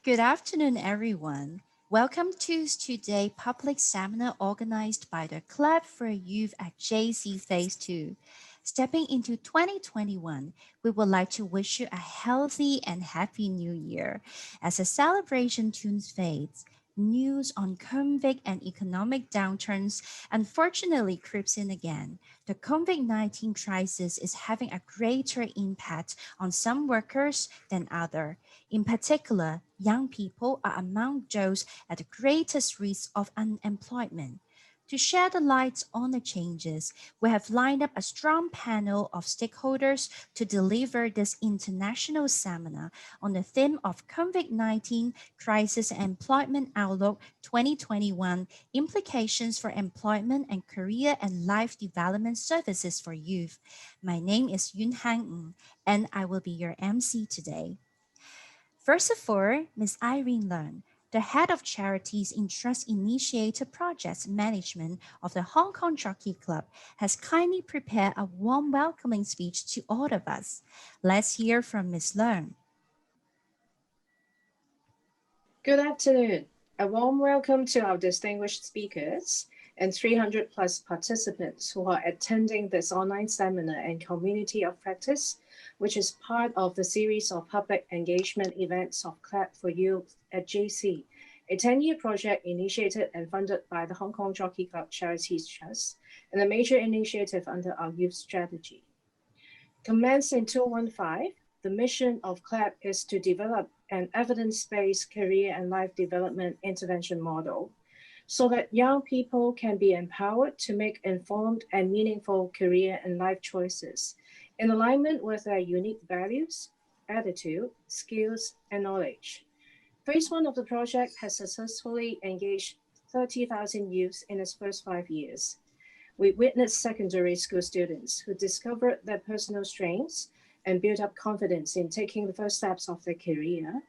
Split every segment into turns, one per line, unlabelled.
Good afternoon, everyone. Welcome to today's public seminar organized by the Club for Youth at JC Phase 2. Stepping into 2021, we would like to wish you a healthy and happy new year. As the celebration tunes fades, news on COVID and economic downturns unfortunately creeps in again. The COVID-19 crisis is having a greater impact on some workers than others. In particular, young people are among those at the greatest risk of unemployment. To shed the light on the changes, we have lined up a strong panel of stakeholders to deliver this international seminar on the theme of COVID-19 Crisis and Employment Outlook 2021 Implications for Employment and Career and Life Development Services for Youth. My name is Yun Hang Ng, and I will be your MC today. First of all, Ms. Irene Leung, the head of charities in Trust Initiated Projects Management of the Hong Kong Jockey Club, has kindly prepared a warm welcoming speech to all of us. Let's hear from Ms. Leung.
Good afternoon. A warm welcome to our distinguished speakers and 300 plus participants who are attending this online seminar and community of practice, which is part of the series of public engagement events of Club for Youth at JC, a 10-year project initiated and funded by the Hong Kong Jockey Club Charities Trust and a major initiative under our youth strategy. Commenced in 2015, the mission of CLAP is to develop an evidence-based career and life development intervention model so that young people can be empowered to make informed and meaningful career and life choices in alignment with their unique values, attitude, skills, and knowledge. Phase 1 of the project has successfully engaged 30,000 youths in its first 5 years. We witnessed secondary school students who discovered their personal strengths and built up confidence in taking the first steps of their career,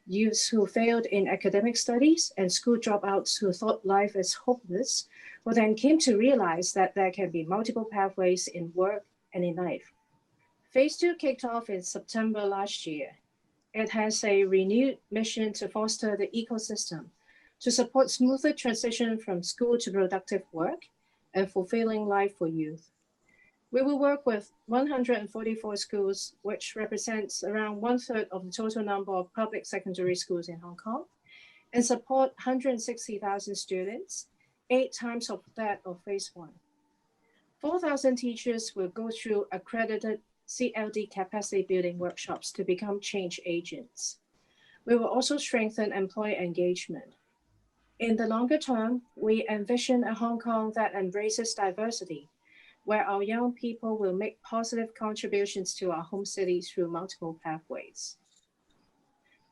youths who failed in academic studies and school dropouts who thought life is hopeless, who then came to realize that there can be multiple pathways in work and in life. Phase 2 kicked off in September last year. It has a renewed mission to foster the ecosystem to support smoother transition from school to productive work and fulfilling life for youth. We will work with 144 schools, which represents around 1/3 of the total number of public secondary schools in Hong Kong, and support 160,000 students, 8 times of that of Phase 1. 4,000 teachers will go through accredited CLD capacity building workshops to become change agents. We will also strengthen employee engagement. In the longer term, we envision a Hong Kong that embraces diversity, where our young people will make positive contributions to our home city through multiple pathways.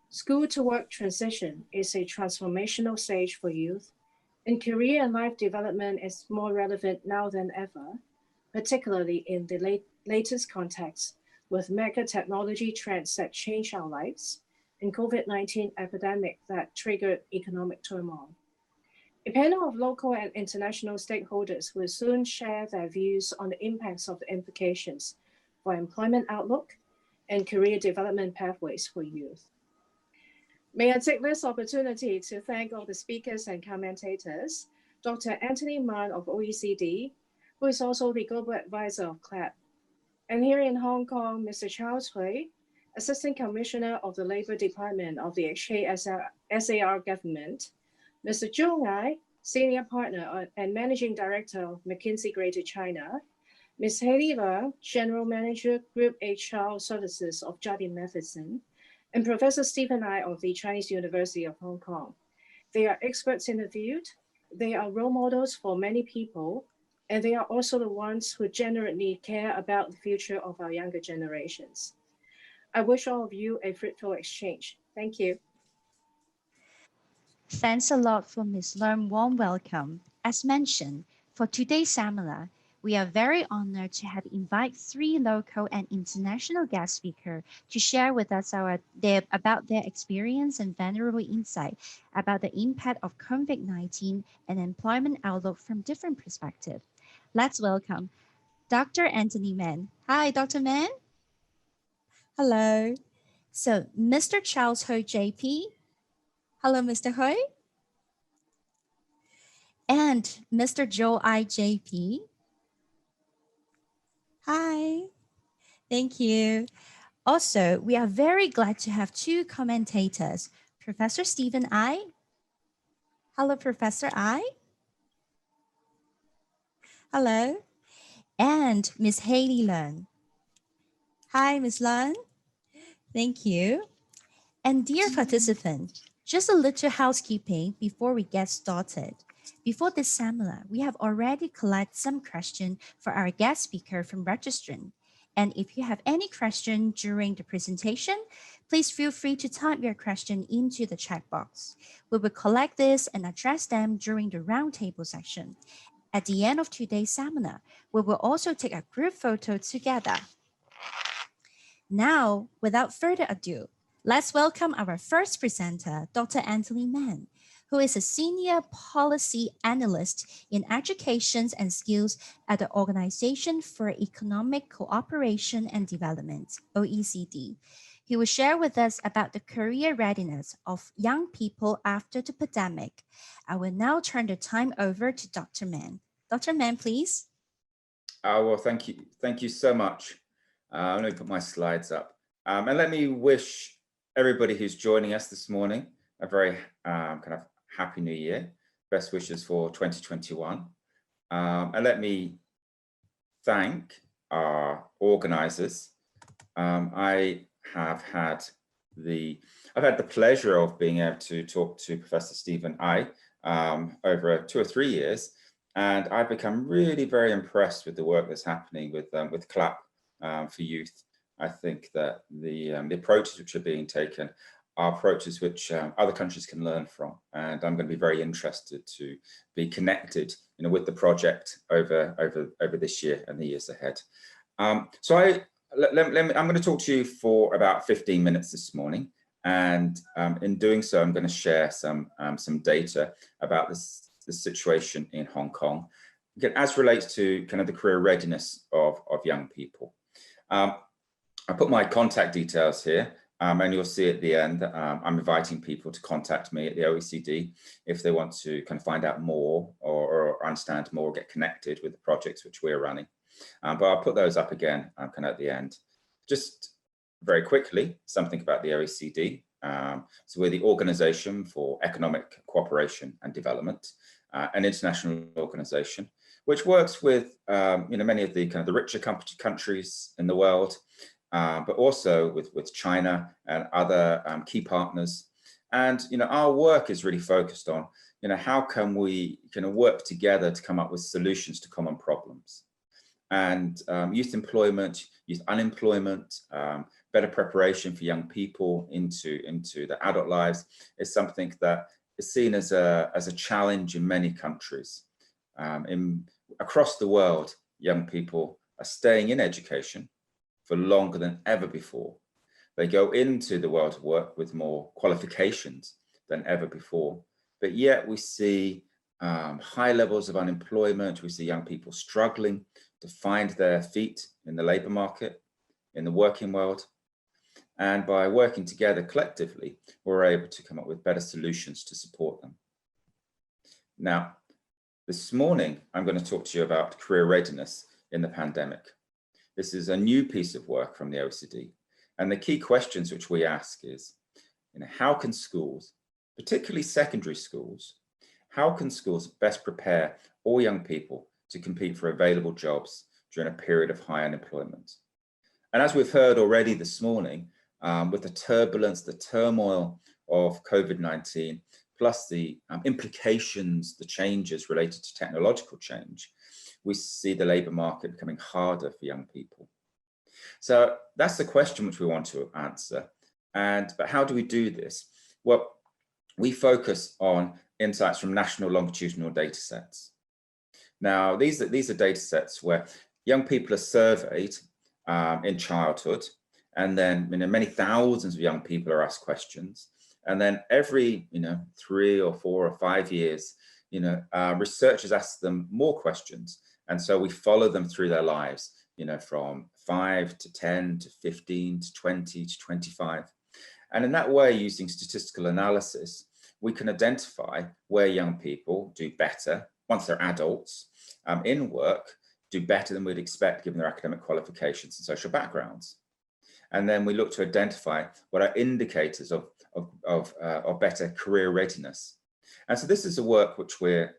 School to work transition is a transformational stage for youth, and career and life development is more relevant now than ever, particularly in the latest context with mega technology trends that change our lives and COVID-19 epidemic that triggered economic turmoil. A panel of local and international stakeholders will soon share their views on the impacts of the implications for employment outlook and career development pathways for youth. May I take this opportunity to thank all the speakers and commentators, Dr. Anthony Mann of OECD, who is also the Global Advisor of CLAP, and here in Hong Kong, Mr. Charles Hui, Assistant Commissioner of the Labour Department of the HKSAR government, Mr. Zhou Ngai, Senior Partner and Managing Director of McKinsey Greater China, Ms. Haley Leung, General Manager, Group HR Services of Jardine Matheson, and Professor Stephen Ai of the Chinese University of Hong Kong. They are experts in the field, they are role models for many people, and they are also the ones who genuinely care about the future of our younger generations. I wish all of you a fruitful exchange. Thank you.
Thanks a lot for Ms. Leung's warm welcome. As mentioned, for today's seminar, we are very honored to have invited 3 local and international guest speakers to share with us about their experience and valuable insight about the impact of COVID-19 and employment outlook from different perspectives. Let's welcome Dr. Anthony Mann. Hi, Dr. Mann.
Hello.
So, Mr. Charles Ho, JP. Hello, Mr. Hui. And Mr. Joe IJP. Hi. Thank you. Also, we are very glad to have two commentators, Professor Stephen I. Hello, Professor I. Hello. And Miss Haley Leung. Hi, Miss Leung. Thank you. And dear participant, just a little housekeeping before we get started. Before this seminar, we have already collected some questions for our guest speaker from registrant. And if you have any question during the presentation, please feel free to type your question into the chat box. We will collect this and address them during the roundtable section. At the end of today's seminar, we will also take a group photo together. Now, without further ado, let's welcome our first presenter, Dr. Anthony Mann, who is a Senior Policy Analyst in Education and Skills at the Organization for Economic Cooperation and Development, OECD. He will share with us about the career readiness of young people after the pandemic. I will now turn the time over to Dr. Mann. Dr. Mann, please.
Well, thank you. Thank you so much. Let me put my slides up. And let me wish everybody who's joining us this morning a very kind of happy new year. Best wishes for 2021. And let me thank our organizers. I've had the pleasure of being able to talk to Professor Stephen I over 2 or 3 years, and I've become really very impressed with the work that's happening with CLAP for youth. I think that the approaches which are being taken are approaches which other countries can learn from, and I'm going to be very interested to be connected, with the project over this year and the years ahead. So I'm going to talk to you for about 15 minutes this morning, and in doing so, I'm going to share some data about the situation in Hong Kong, again, as relates to kind of the career readiness of young people. I put my contact details here, and you'll see at the end, I'm inviting people to contact me at the OECD if they want to kind of find out more or understand more, or get connected with the projects which we're running. But I'll put those up again kind of at the end. Just very quickly, something about the OECD. So we're the Organization for Economic Cooperation and Development, an international organization which works with many of the kind of the richer countries in the world, but also with China and other key partners. And our work is really focused on how can we work together to come up with solutions to common problems. And youth employment, youth unemployment, better preparation for young people into their adult lives is something that is seen as a challenge in many countries. Across the world, young people are staying in education for longer than ever before. They go into the world of work with more qualifications than ever before, but yet we see high levels of unemployment. We see young people struggling to find their feet in the labor market, in the working world. And by working together collectively, we're able to come up with better solutions to support them. Now, this morning, I'm going to talk to you about career readiness in the pandemic. This is a new piece of work from the OECD. And the key questions which we ask is, how can schools, particularly secondary schools, how can schools best prepare all young people to compete for available jobs during a period of high unemployment? And as we've heard already this morning, with the turbulence, the turmoil of COVID-19, plus the implications, the changes related to technological change, we see the labor market becoming harder for young people. So that's the question which we want to answer. But how do we do this? Well, we focus on insights from national longitudinal data sets. Now, these are data sets where young people are surveyed in childhood, and then many thousands of young people are asked questions. And then every 3 or 4 or 5 years, researchers ask them more questions. And so we follow them through their lives, from 5 to 10 to 15 to 20 to 25. And in that way, using statistical analysis, we can identify where young people do better once they're adults in work, do better than we'd expect given their academic qualifications and social backgrounds. And then we look to identify what are indicators of better career readiness. And so this is a work which we're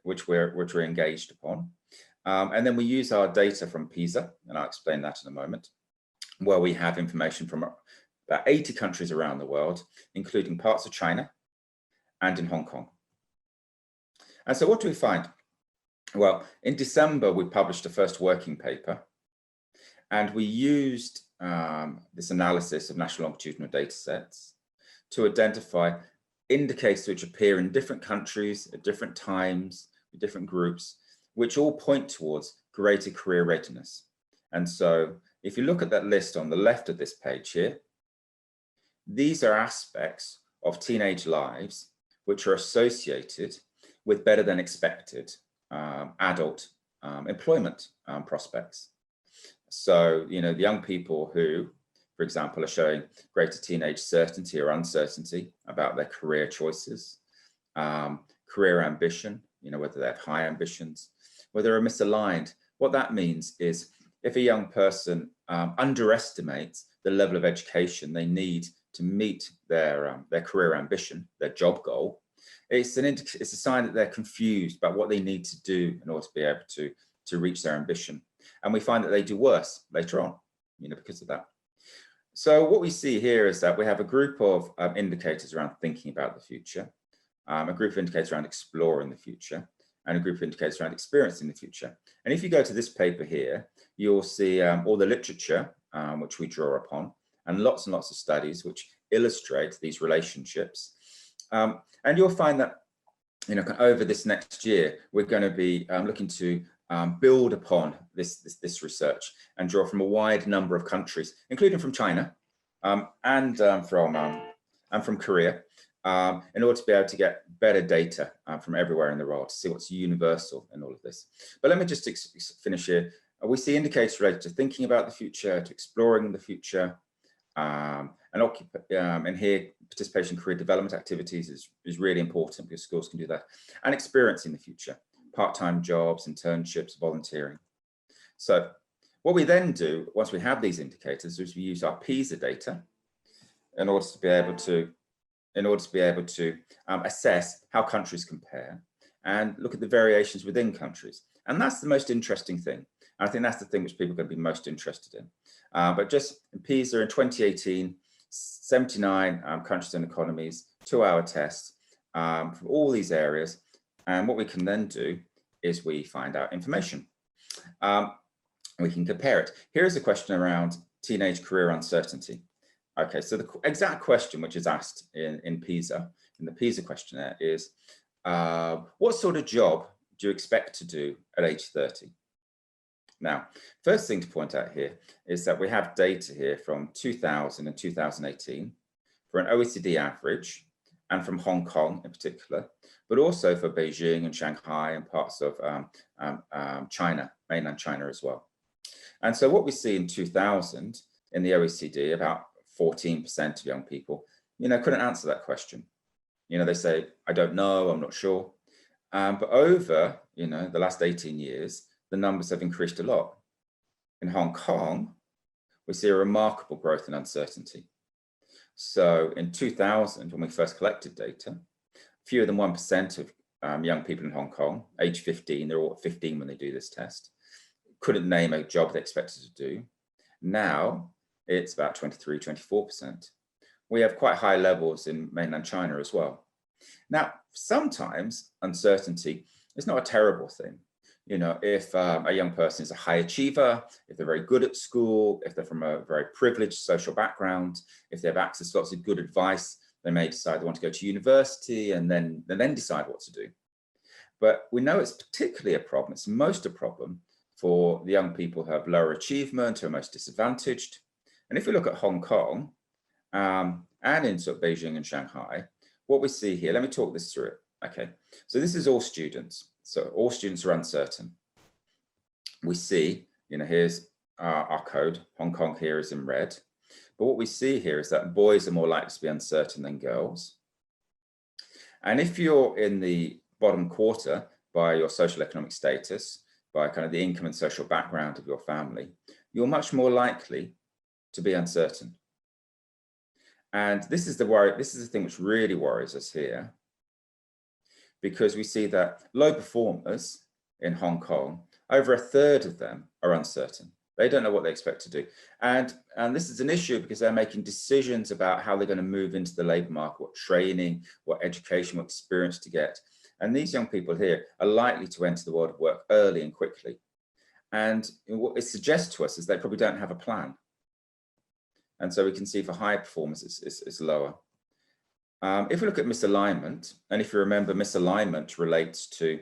engaged upon. And then we use our data from PISA, and I'll explain that in a moment, where we have information from about 80 countries around the world, including parts of China and in Hong Kong. And so what do we find? Well, in December, we published a first working paper, and we used this analysis of national longitudinal data sets to identify indicators which appear in different countries at different times, with different groups, which all point towards greater career readiness. And so if you look at that list on the left of this page here, these are aspects of teenage lives which are associated with better than expected adult employment prospects. So, you know, the young people who, for example, are showing greater teenage certainty or uncertainty about their career choices, career ambition, you know, whether they have high ambitions, whether they're misaligned. What that means is if a young person underestimates the level of education they need to meet their career ambition, their job goal, it's a sign that they're confused about what they need to do in order to be able to reach their ambition. And we find that they do worse later on, you know, because of that. So what we see here is that we have a group of indicators around thinking about the future, a group of indicators around exploring the future, and a group of indicators around experiencing the future. And if you go to this paper here, you'll see all the literature which we draw upon, and lots of studies which illustrate these relationships. And you'll find that, you know, over this next year, we're going to be looking to build upon this research and draw from a wide number of countries, including from China and from Korea, in order to be able to get better data from everywhere in the world to see what's universal in all of this. But let me just finish here. We see indicators related to thinking about the future, to exploring the future, and here participation in career development activities is really important because schools can do that, and experiencing the future, part-time jobs, internships, volunteering. So what we then do once we have these indicators is we use our PISA data in order to be able to assess how countries compare and look at the variations within countries. And that's the most interesting thing. I think that's the thing which people are going to be most interested in. But just in PISA in 2018, 79 countries and economies, 2-hour tests from all these areas. And what we can then do is we find out information. We can compare it. Here's a question around teenage career uncertainty. Okay, so the exact question which is asked in PISA, in the PISA questionnaire is, what sort of job do you expect to do at age 30? Now, first thing to point out here is that we have data here from 2000 and 2018 for an OECD average and from Hong Kong in particular, but also for Beijing and Shanghai and parts of China, mainland China as well. And so what we see in 2000 in the OECD, about 14% of young people, you know, couldn't answer that question. You know, they say, I don't know, I'm not sure. But over, you know, the last 18 years, the numbers have increased a lot. In Hong Kong, we see a remarkable growth in uncertainty. So in 2000, when we first collected data, fewer than 1% of young people in Hong Kong, age 15, they're all 15 when they do this test, couldn't name a job they expected to do. Now it's about 23, 24%. We have quite high levels in mainland China as well. Now, sometimes uncertainty is not a terrible thing. You know, if a young person is a high achiever, if they're very good at school, if they're from a very privileged social background, if they have access to lots of good advice, they may decide they want to go to university and then decide what to do. But we know it's particularly a problem, it's most a problem for the young people who have lower achievement, who are most disadvantaged. And if we look at Hong Kong and in sort of Beijing and Shanghai, what we see here, let me talk this through. Okay, so this is all students. So all students are uncertain. We see, you know, here's our code. Hong Kong here is in red. But what we see here is that boys are more likely to be uncertain than girls. And if you're in the bottom quarter by your social economic status, by kind of the income and social background of your family, you're much more likely to be uncertain. And this is the thing which really worries us here, because we see that low performers in Hong Kong, over a third of them are uncertain. They don't know what they expect to do. And this is an issue because they're making decisions about how they're going to move into the labor market, what training, what education, what experience to get. And these young people here are likely to enter the world of work early and quickly. And what it suggests to us is they probably don't have a plan. And so we can see for high performers, it's lower. If we look at misalignment, and if you remember, misalignment relates to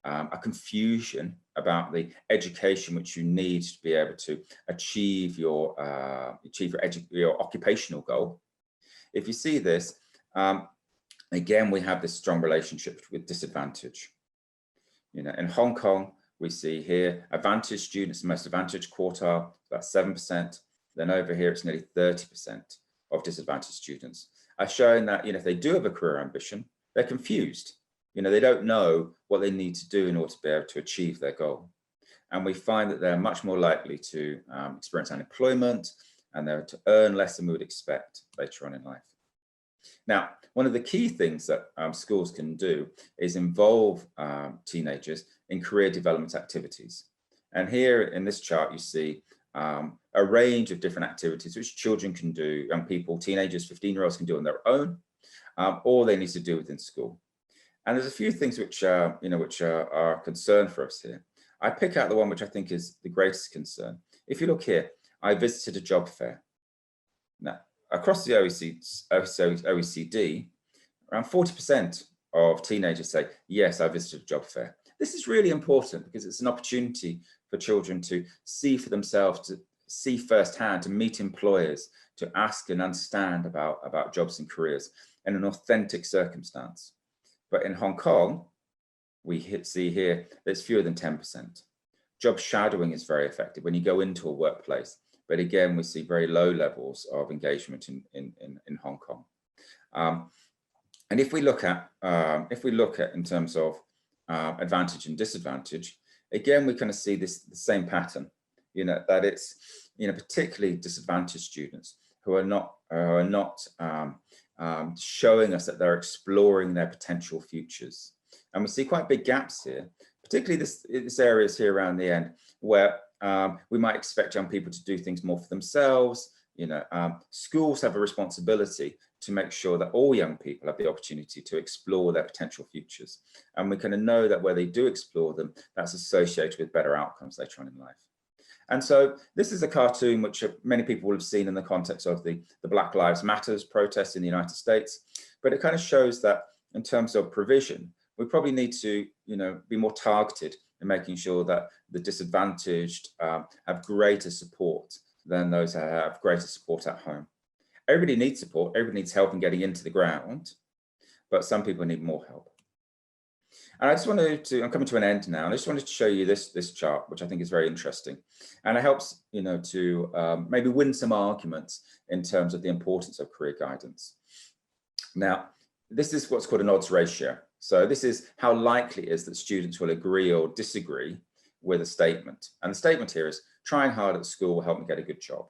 a confusion about the education which you need to be able to achieve your occupational goal. If you see this, again, we have this strong relationship with disadvantage. You know, in Hong Kong, we see here advantaged students, the most advantaged quartile, about 7%. Then over here, it's nearly 30% of disadvantaged students are showing that, you know, if they do have a career ambition, they're confused. You know, they don't know what they need to do in order to be able to achieve their goal. And we find that they're much more likely to experience unemployment, and they're to earn less than we would expect later on in life. Now, one of the key things that schools can do is involve teenagers in career development activities. And here in this chart, you see a range of different activities which children can do, young people, teenagers, 15-year-olds can do on their own, or they need to do within school. And there's a few things which are a concern for us here. I pick out the one which I think is the greatest concern. If you look here, I visited a job fair. Now, across the OECD, around 40% of teenagers say, yes, I visited a job fair. This is really important because it's an opportunity for children to see for themselves, to see firsthand, to meet employers, to ask and understand about jobs and careers in an authentic circumstance. But in Hong Kong, we see here that it's fewer than 10%. Job shadowing is very effective when you go into a workplace. But again, we see very low levels of engagement in Hong Kong. And if we look at in terms of advantage and disadvantage, again, we kind of see the same pattern, you know, that it's, you know, particularly disadvantaged students who are not showing us that they're exploring their potential futures. And we see quite big gaps here, particularly this areas here around the end where we might expect young people to do things more for themselves. You know, schools have a responsibility to make sure that all young people have the opportunity to explore their potential futures. And we kind of know that where they do explore them, that's associated with better outcomes later on in life. And so this is a cartoon which many people will have seen in the context of the Black Lives Matters protests in the United States, but it kind of shows that in terms of provision, we probably need to, you know, be more targeted in making sure that the disadvantaged have greater support than those who have greater support at home. Everybody needs support, everybody needs help in getting into the ground, but some people need more help. And I just wanted to, I'm coming to an end now, and I just wanted to show you this chart, which I think is very interesting. And it helps, you know, to maybe win some arguments in terms of the importance of career guidance. Now, this is what's called an odds ratio. So this is how likely it is that students will agree or disagree with a statement. And the statement here is, trying hard at school will help me get a good job.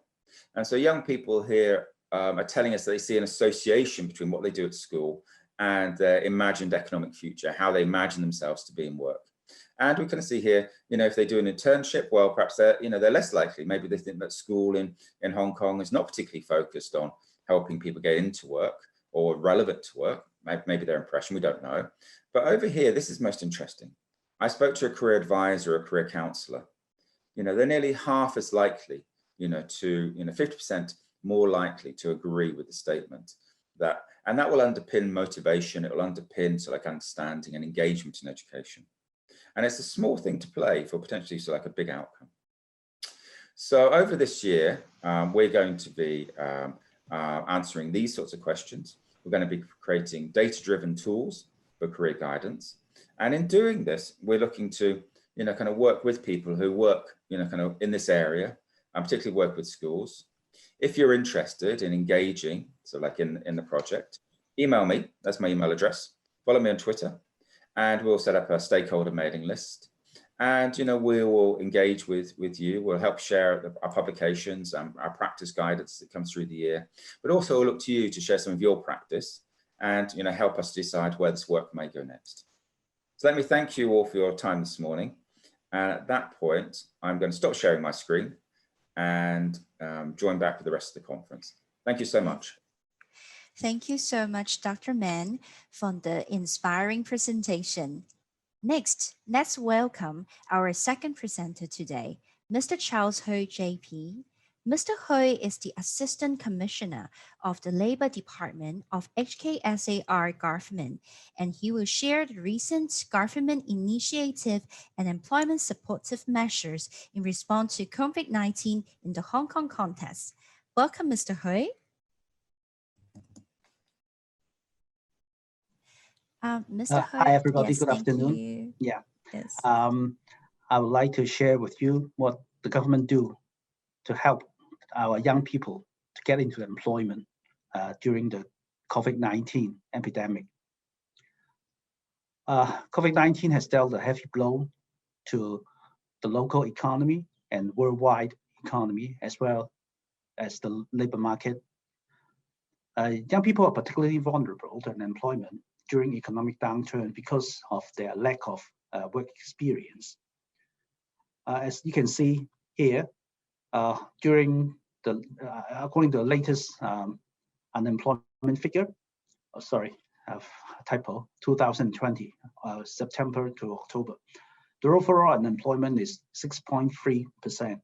And so young people here are telling us that they see an association between what they do at school and their imagined economic future, how they imagine themselves to be in work. And we can see here, you know, if they do an internship, well, perhaps they're, you know, they're less likely. Maybe they think that school in Hong Kong is not particularly focused on helping people get into work or relevant to work. Maybe their impression, we don't know. But over here, this is most interesting. I spoke to a career advisor, a career counselor. You know, they're nearly half as likely, you know, to, you know, 50% more likely to agree with the statement that, and that will underpin motivation. It will underpin so like understanding and engagement in education. And it's a small thing to play for potentially so like a big outcome. So over this year, we're going to be answering these sorts of questions. We're going to be creating data-driven tools for career guidance. And in doing this, we're looking to, you know, kind of work with people who work, you know, kind of in this area, and particularly work with schools. If you're interested in engaging, so like in the project, email me, that's my email address, follow me on Twitter, and we'll set up a stakeholder mailing list. And we will engage with you. We'll help share our publications and our practice guidance that comes through the year, but also we'll look to you to share some of your practice and help us decide where this work may go next. So let me thank you all for your time this morning. And at that point, I'm going to stop sharing my screen and join back with the rest of the conference. Thank you so much.
Thank you so much, Dr. Mann, for the inspiring presentation. Next, let's welcome our second presenter today, Mr. Charles Hui, JP. Mr. Hui is the Assistant Commissioner of the Labor Department of HKSAR Government, and he will share the recent government initiative and employment supportive measures in response to COVID-19 in the Hong Kong context. Welcome, Mr. Hui. Mr. Hui,
hi everybody,
yes,
good afternoon.
You.
Yeah,
yes.
I would like to share with you what the government do to help our young people to get into employment during the COVID-19 epidemic. COVID-19 has dealt a heavy blow to the local economy and worldwide economy, as well as the labor market. Young people are particularly vulnerable to unemployment during economic downturn because of their lack of work experience. As you can see here, according to the latest unemployment figure, sorry, I have a typo, 2020, September to October, the overall unemployment is 6.3%.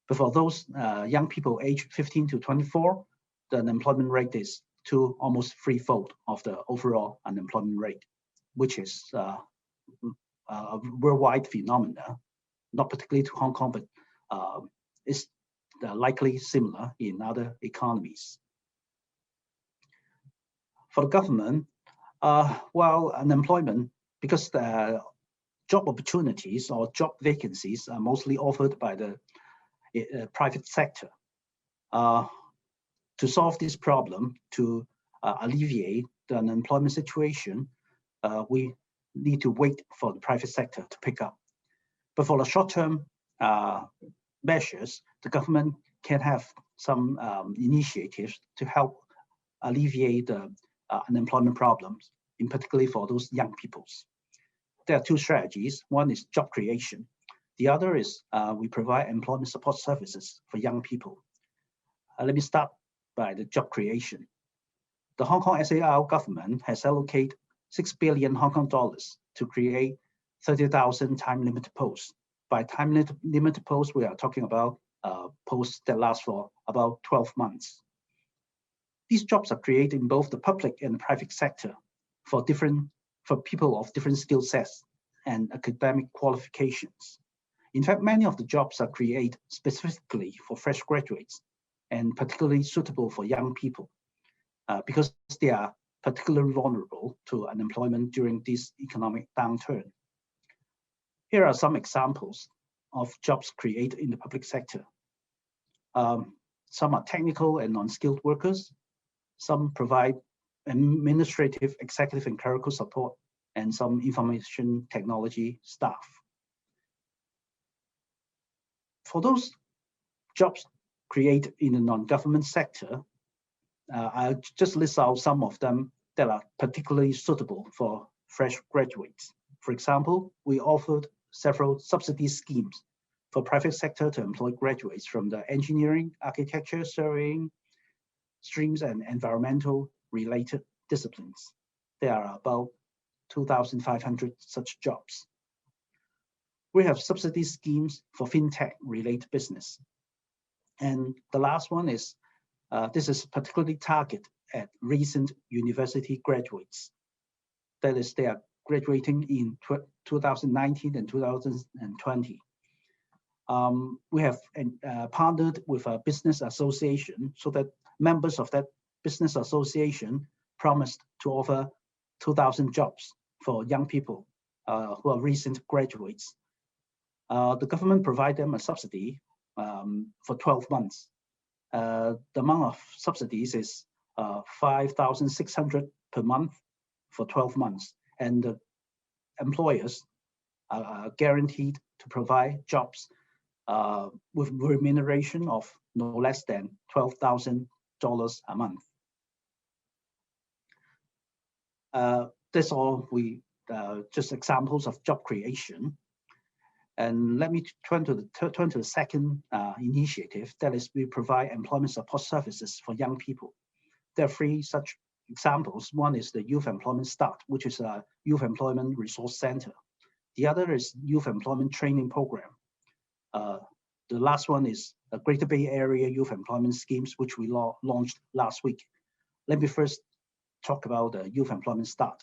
But for those young people aged 15 to 24, the unemployment rate is almost threefold of the overall unemployment rate, which is a worldwide phenomena, not particularly to Hong Kong, but is likely similar in other economies. For the government, while unemployment, because the job opportunities or job vacancies are mostly offered by the private sector, to solve this problem, to alleviate the unemployment situation, we need to wait for the private sector to pick up. But for the short-term measures, the government can have some initiatives to help alleviate the unemployment problems, in particularly for those young peoples. There are two strategies. One is job creation. The other is we provide employment support services for young people. Let me start by the job creation. The Hong Kong SAR government has allocated 6 billion Hong Kong dollars to create 30,000 time-limited posts. By time-limited posts, we are talking about posts that last for about 12 months. These jobs are created in both the public and the private sector for people of different skill sets and academic qualifications. In fact, many of the jobs are created specifically for fresh graduates and particularly suitable for young people because they are particularly vulnerable to unemployment during this economic downturn. Here are some examples of jobs created in the public sector. Some are technical and non-skilled workers. Some provide administrative, executive, and clerical support, and some information technology staff. For those jobs created in the non-government sector, I'll just list out some of them that are particularly suitable for fresh graduates. For example, we offered several subsidy schemes for private sector to employ graduates from the engineering, architecture, surveying streams and environmental related disciplines. There are about 2,500 such jobs. We have subsidy schemes for fintech related business. And the last one is, this is particularly targeted at recent university graduates. That is, they are graduating in 2019 and 2020. We have partnered with a business association so that members of that business association promised to offer 2,000 jobs for young people who are recent graduates. The government provides them a subsidy for 12 months. The amount of subsidies is 5,600 per month for 12 months. and the employers are guaranteed to provide jobs with remuneration of no less than $12,000 a month. That's all just examples of job creation. And let me turn to the second initiative, that is, we provide employment support services for young people. There are three such examples. One is the Youth Employment Start, which is a youth employment resource center. The other is Youth Employment Training Program. The last one is a Greater Bay Area Youth Employment Schemes, which we launched last week. Let me first talk about the Youth Employment Start.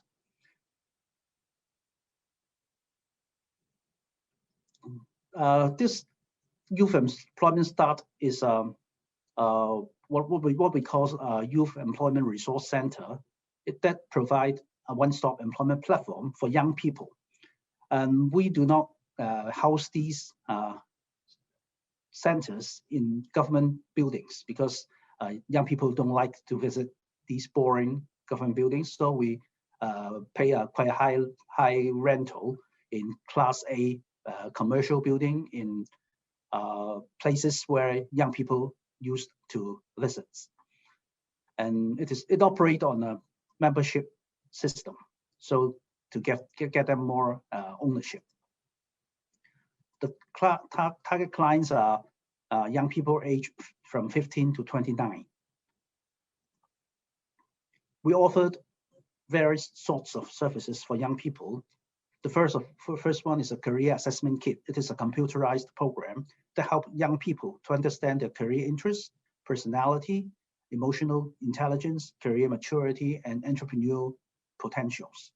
This Youth Employment Start is what we call a Youth Employment Resource Center. That provides a one-stop employment platform for young people. And we do not house these centers in government buildings because young people don't like to visit these boring government buildings. So we pay a quite high rental in Class A commercial building in places where young people used to visit. And it operates on a membership system, so to get them more ownership. The target clients are young people aged from 15 to 29. We offered various sorts of services for young people. The first one is a career assessment kit. It is a computerized program that helps young people to understand their career interests, personality, emotional intelligence, career maturity, and entrepreneurial potentials.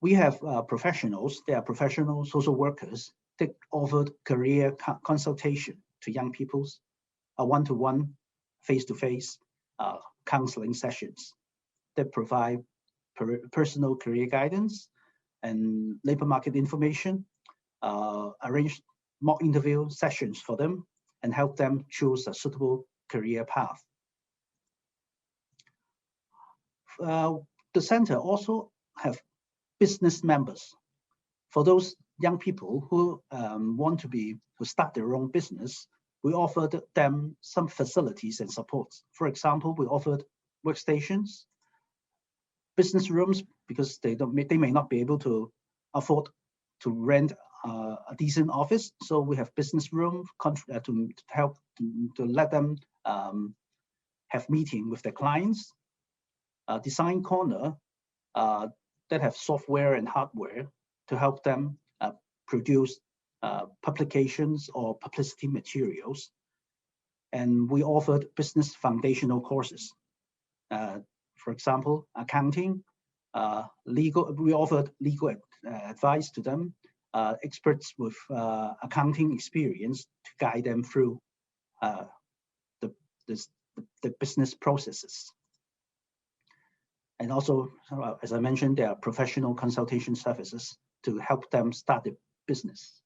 We have professionals, they are professional social workers that offered career consultation to young people, a one-to-one, face-to-face counseling sessions that provide personal career guidance and labor market information, arrange mock interview sessions for them, and help them choose a suitable career path. The center also have business members. For those young people who want to start their own business, we offered them some facilities and supports. For example, we offered workstations, business rooms, because they may not be able to afford to rent a decent office. So we have business room to help to let them have meeting with their clients. Design corner that have software and hardware to help them produce publications or publicity materials. And we offered business foundational courses. For example, accounting, legal. We offered legal advice to them, experts with accounting experience to guide them through the business processes. And also, as I mentioned, there are professional consultation services to help them start a business.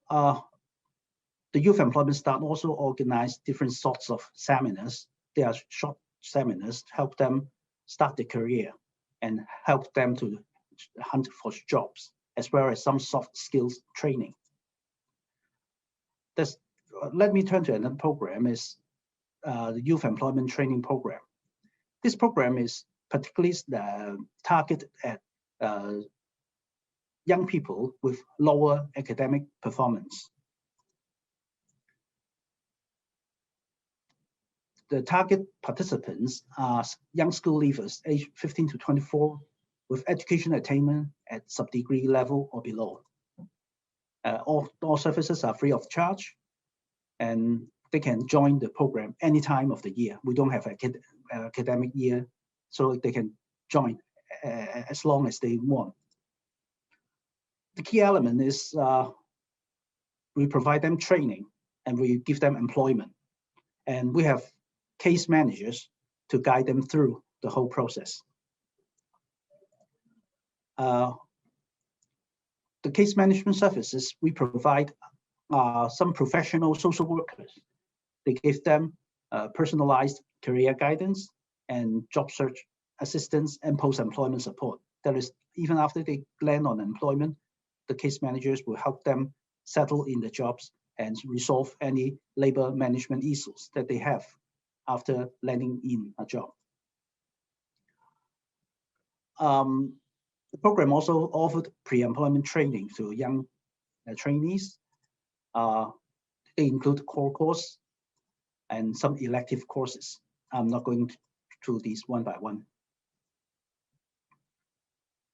The Youth Employment Start also organize different sorts of seminars. They are short seminars to help them start their career and help them to hunt for jobs, as well as some soft skills training. Let me turn to another program, is the Youth Employment Training Program. This program is particularly targeted at young people with lower academic performance. The target participants are young school leavers aged 15 to 24 with education attainment at sub-degree level or below. All services are free of charge, and they can join the program any time of the year. We don't have an academic year, so they can join as long as they want. The key element is we provide them training and we give them employment. And we have case managers to guide them through the whole process. The case management services we provide some professional social workers. They give them personalized career guidance and job search assistance and post-employment support. That is, even after they land on employment, the case managers will help them settle in the jobs and resolve any labor management issues that they have after landing in a job. The program also offered pre-employment training to young trainees. They include core course and some elective courses. I'm not going through these one by one.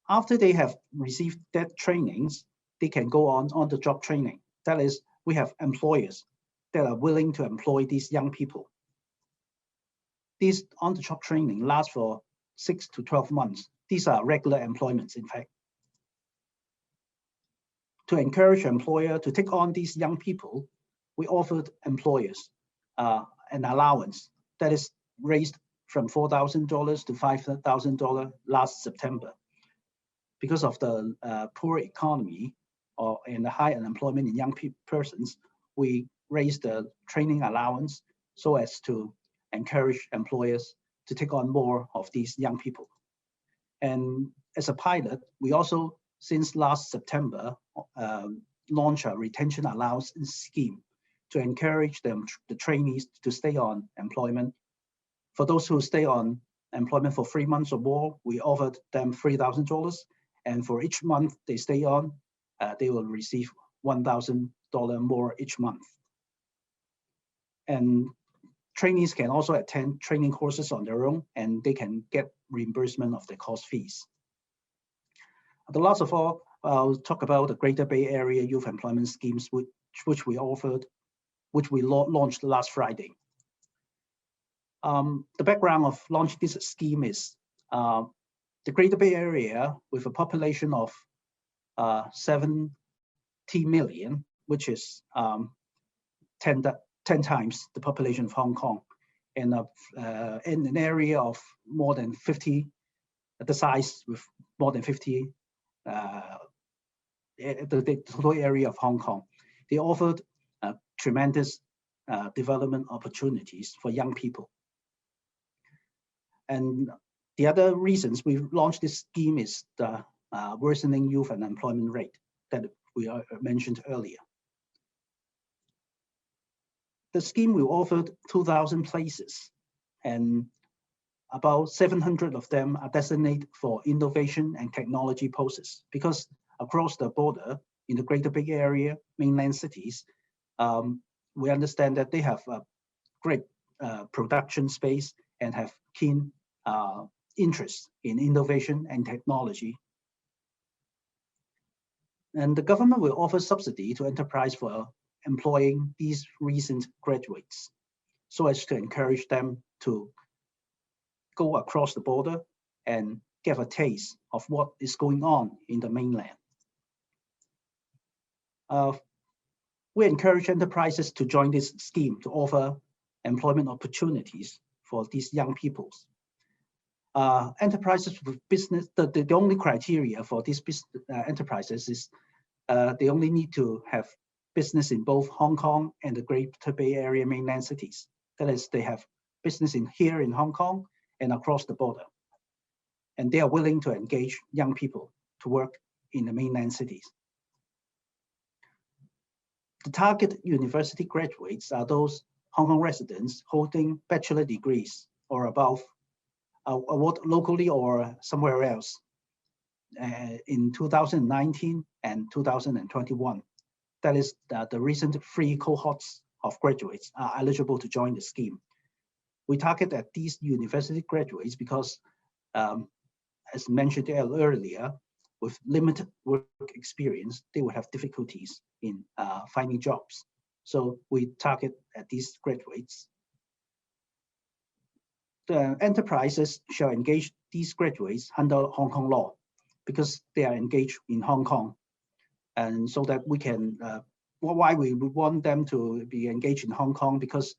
After they have received that trainings, they can go on the job training. That is, we have employers that are willing to employ these young people. These on-the-job training lasts for 6 to 12 months. These are regular employments, in fact. To encourage employer to take on these young people, we offered employers an allowance that is raised from $4,000 to $5,000 last September. Because of the poor economy and the high unemployment in young persons, we raised the training allowance so as to encourage employers to take on more of these young people. And as a pilot, we also, since last September, launched a retention allowance scheme to encourage the trainees to stay on employment. For those who stay on employment for 3 months or more, we offered them $3,000. And for each month they stay on, they will receive $1,000 more each month. And trainees can also attend training courses on their own, and they can get reimbursement of the course fees. But last of all, I'll talk about the Greater Bay Area Youth Employment Schemes, which we offered, which we launched last Friday. The background of launching this scheme is the Greater Bay Area, with a population of 70 million, which is 10 times the population of Hong Kong, and in an area of more than 50, the size with more than 50, the total area of Hong Kong. They offered tremendous development opportunities for young people. And the other reasons we launched this scheme is the worsening youth unemployment rate that we mentioned earlier. The scheme will offer 2,000 places, and about 700 of them are designated for innovation and technology posts, because across the border in the Greater Bay Area, mainland cities, we understand that they have a great production space and have keen interest in innovation and technology. And the government will offer subsidy to enterprise for employing these recent graduates, so as to encourage them to go across the border and get a taste of what is going on in the mainland. We encourage enterprises to join this scheme to offer employment opportunities for these young people. Enterprises with business, the only criteria for these enterprises is they only need to have business in both Hong Kong and the Greater Bay Area mainland cities. That is, they have business here in Hong Kong and across the border. And they are willing to engage young people to work in the mainland cities. The target university graduates are those Hong Kong residents holding bachelor degrees or above, locally or somewhere else, in 2019 and 2021. That is, the recent 3 cohorts of graduates are eligible to join the scheme. We target at these university graduates because, as mentioned earlier, with limited work experience, they will have difficulties in finding jobs. So we target at these graduates. The enterprises shall engage these graduates under Hong Kong law because they are engaged in Hong Kong. And so that we can, why we want them to be engaged in Hong Kong, because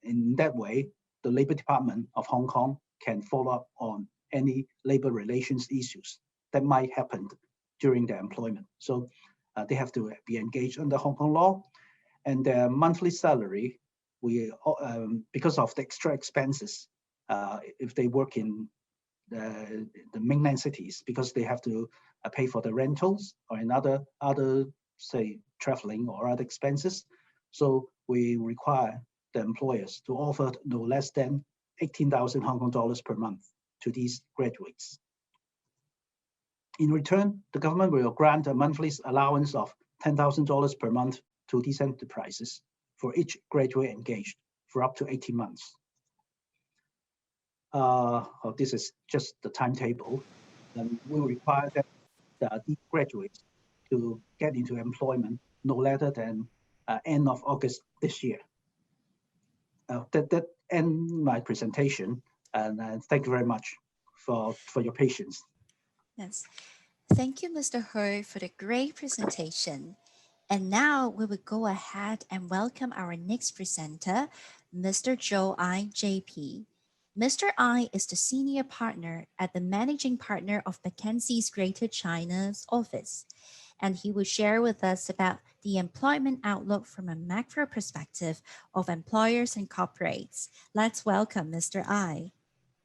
in that way, the Labor Department of Hong Kong can follow up on any labor relations issues that might happen during their employment. So they have to be engaged under Hong Kong law, and their monthly salary, we because of the extra expenses, if they work in the mainland cities because they have to pay for the rentals or other say traveling or other expenses. So we require the employers to offer no less than 18,000 Hong Kong dollars per month to these graduates. In return, the government will grant a monthly allowance of $10,000 per month to these enterprises for each graduate engaged for up to 18 months. This is just the timetable. We require that these graduates to get into employment no later than end of August this year. That ends my presentation, and thank you very much for your patience.
Yes. Thank you, Mr. Ho, for the great presentation. And now we will go ahead and welcome our next presenter, Mr. Joe I. JP. Mr. I is the senior partner at the managing partner of McKinsey's Greater China's office, and he will share with us about the employment outlook from a macro perspective of employers and corporates. Let's welcome Mr. I.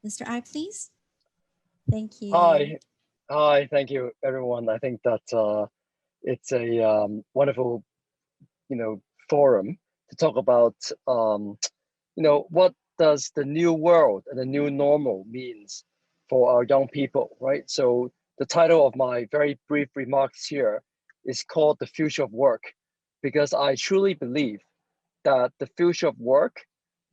Mr. I, please. Thank you.
Hi, thank you, everyone. I think that it's a wonderful, forum to talk about, what does the new world and the new normal means for our young people, right? So the title of my very brief remarks here is called The Future of Work, because I truly believe that the future of work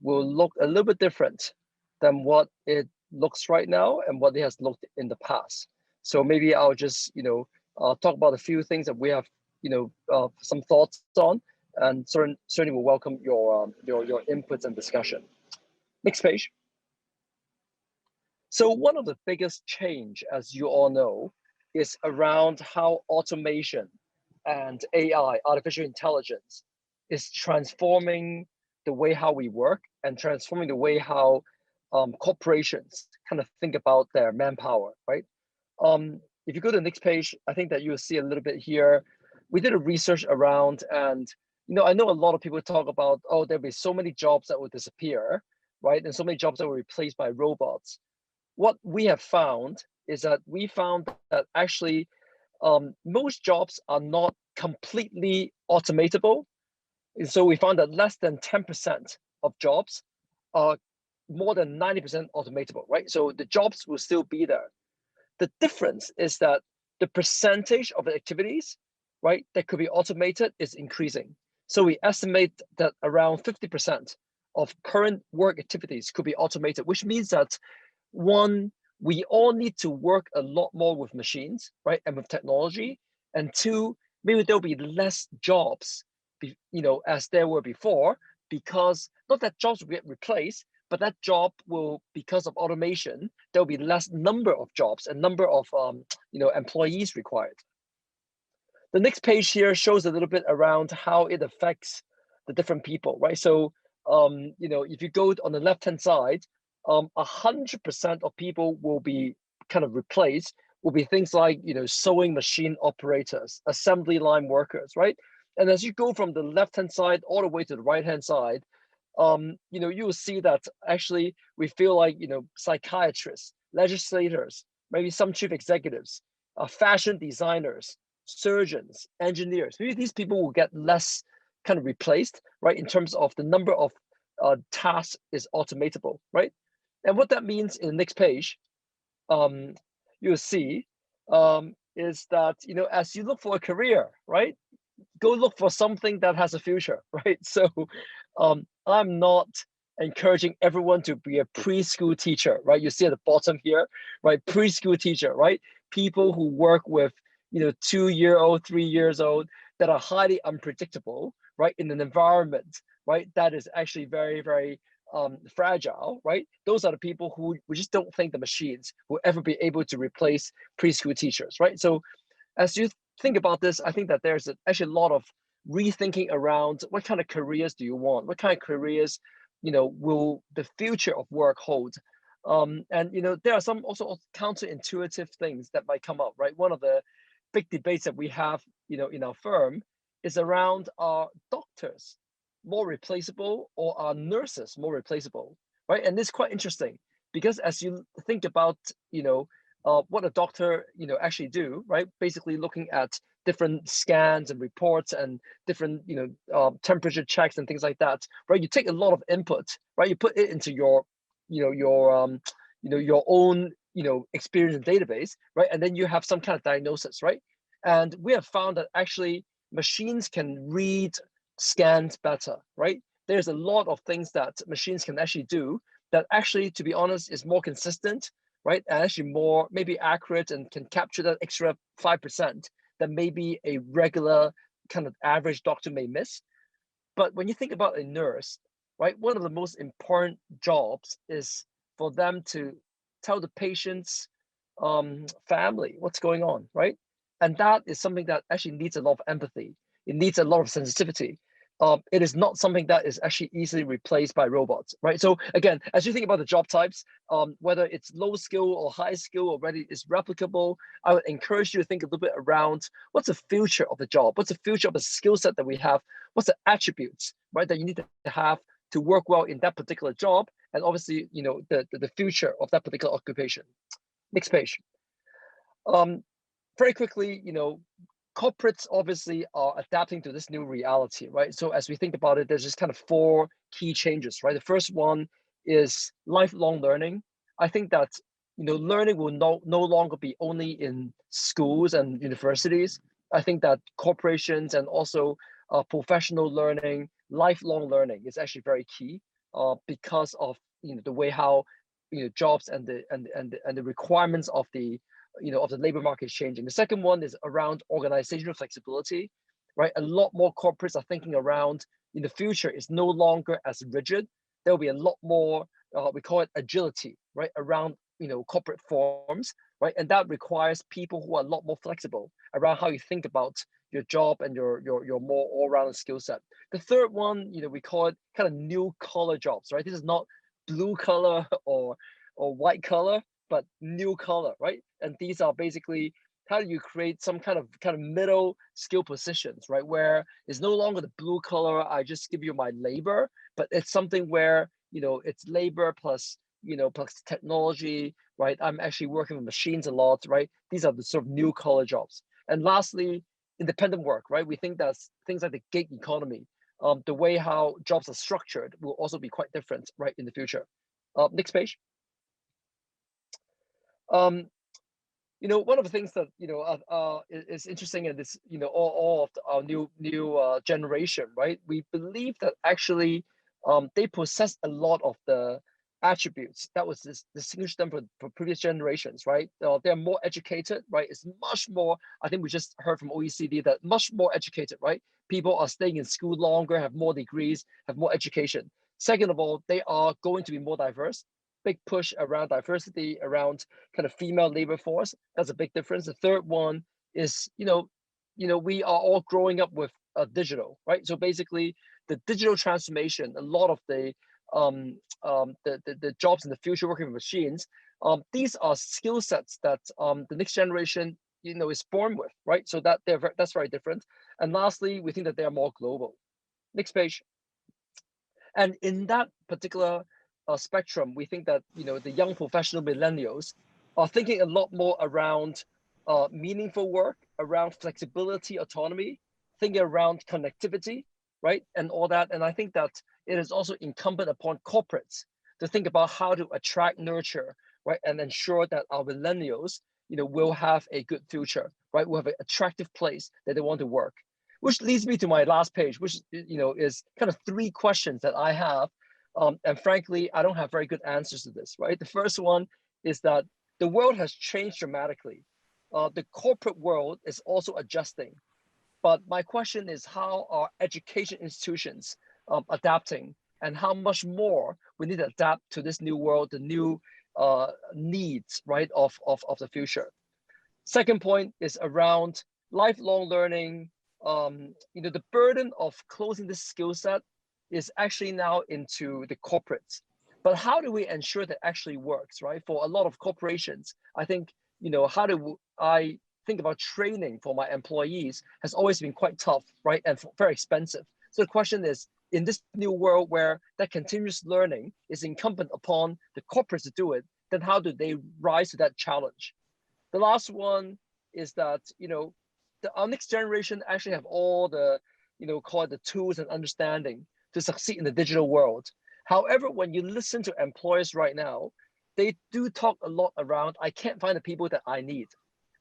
will look a little bit different than what it looks right now and what it has looked in the past. So maybe I'll just, talk about a few things that we have, some thoughts on, and certainly will welcome your inputs and discussion. Next page. So one of the biggest change, as you all know, is around how automation and AI, artificial intelligence, is transforming the way how we work and transforming the way how corporations kind of think about their manpower, right? If you go to the next page, I think that you'll see a little bit here. We did a research around, and I know a lot of people talk about, oh, there'll be so many jobs that will disappear, right? And so many jobs that were replaced by robots. What we have found is that actually most jobs are not completely automatable. And so we found that less than 10% of jobs are more than 90% automatable, right? So the jobs will still be there. The difference is that the percentage of the activities, right, that could be automated is increasing. So we estimate that around 50% of current work activities could be automated, which means that one, we all need to work a lot more with machines, right, and with technology. And two, maybe there'll be less jobs, as there were before, because not that jobs will get replaced, but that job will, because of automation, there'll be less number of jobs and number of employees required. The next page here shows a little bit around how it affects the different people, right? So, if you go on the left-hand side, 100% of people will be kind of replaced, will be things like, sewing machine operators, assembly line workers, right? And as you go from the left-hand side all the way to the right-hand side, you will see that actually we feel like, psychiatrists, legislators, maybe some chief executives, fashion designers, surgeons, engineers, maybe these people will get less kind of replaced, right? In terms of the number of tasks is automatable, right? And what that means in the next page, you'll see is that, as you look for a career, right? Go look for something that has a future, right? So I'm not encouraging everyone to be a preschool teacher, right? You see at the bottom here, right? Preschool teacher, right? People who work with, 2-year-old, 3 years old that are highly unpredictable, right? In an environment, right? That is actually very, very fragile, right? Those are the people who we just don't think the machines will ever be able to replace preschool teachers, right? So as you think about this, I think that there's actually a lot of rethinking around what kind of careers do you want? What kind of careers, will the future of work hold? And, there are some also counterintuitive things that might come up, right? One of the big debates that we have, in our firm is around are doctors more replaceable or are nurses more replaceable, right? And this is quite interesting Because as you think about, what a doctor, actually do, right? Basically looking at different scans and reports and different, temperature checks and things like that, right? You take a lot of input, right? You put it into your, your own, experience and database, right? And then you have some kind of diagnosis, right? And we have found that actually machines can read scans better, right? There's a lot of things that machines can actually do that actually, to be honest, is more consistent, right? And actually more maybe accurate and can capture that extra 5% that maybe a regular kind of average doctor may miss. But when you think about a nurse, right, one of the most important jobs is for them to tell the patient's family what's going on, right? And that is something that actually needs a lot of empathy. It needs a lot of sensitivity. It is not something that is actually easily replaced by robots, right? So again, as you think about the job types, whether it's low skill or high skill or whether it's replicable, I would encourage you to think a little bit around what's the future of the job, what's the future of the skill set that we have, what's the attributes, right, that you need to have to work well in that particular job, and obviously, the future of that particular occupation. Next page. Very quickly, corporates obviously are adapting to this new reality, right? So as we think about it, there's just kind of 4 key changes, right? The first one is lifelong learning. I think that, learning will no longer be only in schools and universities. I think that corporations and also professional learning, lifelong learning is actually very key because of, the way how, jobs and the requirements of the of the labor market is changing. The second one is around organizational flexibility, right? A lot more corporates are thinking around in the future is no longer as rigid. There will be a lot more, we call it agility, right? Around, corporate forms, right? And that requires people who are a lot more flexible around how you think about your job and your more all-round skill set. The third one, we call it kind of new collar jobs, right? This is not blue collar or white collar, but new collar, right? And these are basically how do you create some kind of middle skill positions, right? Where it's no longer the blue collar, I just give you my labor, but it's something where, it's labor plus, plus technology, right? I'm actually working with machines a lot, right? These are the sort of new collar jobs. And lastly, independent work, right? We think that things like the gig economy, the way how jobs are structured will also be quite different, right, in the future. Next page. One of the things that is interesting in this, all of our new generation, right? We believe that actually they possess a lot of the attributes that was distinguished them from previous generations, right? They're more educated, right? It's much more. I think we just heard from OECD that much more educated, right? People are staying in school longer, have more degrees, have more education. Second of all, they are going to be more diverse. Big push around diversity, around kind of female labor force. That's a big difference. The third one is, we are all growing up with digital, right? So basically, the digital transformation, a lot of the jobs in the future working with machines, these are skill sets that the next generation, is born with, right? So that's very different. And lastly, we think that they are more global. Next page. And in that particular spectrum, we think that the young professional millennials are thinking a lot more around meaningful work, around flexibility, autonomy, thinking around connectivity, right, and all that. And I think that it is also incumbent upon corporates to think about how to attract, nurture, right, and ensure that our millennials, will have a good future, right, will have an attractive place that they want to work. Which leads me to my last page, which is kind of 3 questions that I have. And frankly, I don't have very good answers to this, right? The first one is that the world has changed dramatically. The corporate world is also adjusting. But my question is, how are education institutions adapting, and how much more we need to adapt to this new world, the new needs, right, of the future. Second point is around lifelong learning. The burden of closing this skill set is actually now into the corporates. But how do we ensure that actually works, right? For a lot of corporations, I think, how do I think about training for my employees has always been quite tough, right? And very expensive. So the question is, in this new world where that continuous learning is incumbent upon the corporates to do it, then how do they rise to that challenge? The last one is that, our next generation actually have all the, call it the tools and understanding to succeed in the digital world. However, when you listen to employers right now, they do talk a lot around, I can't find the people that I need.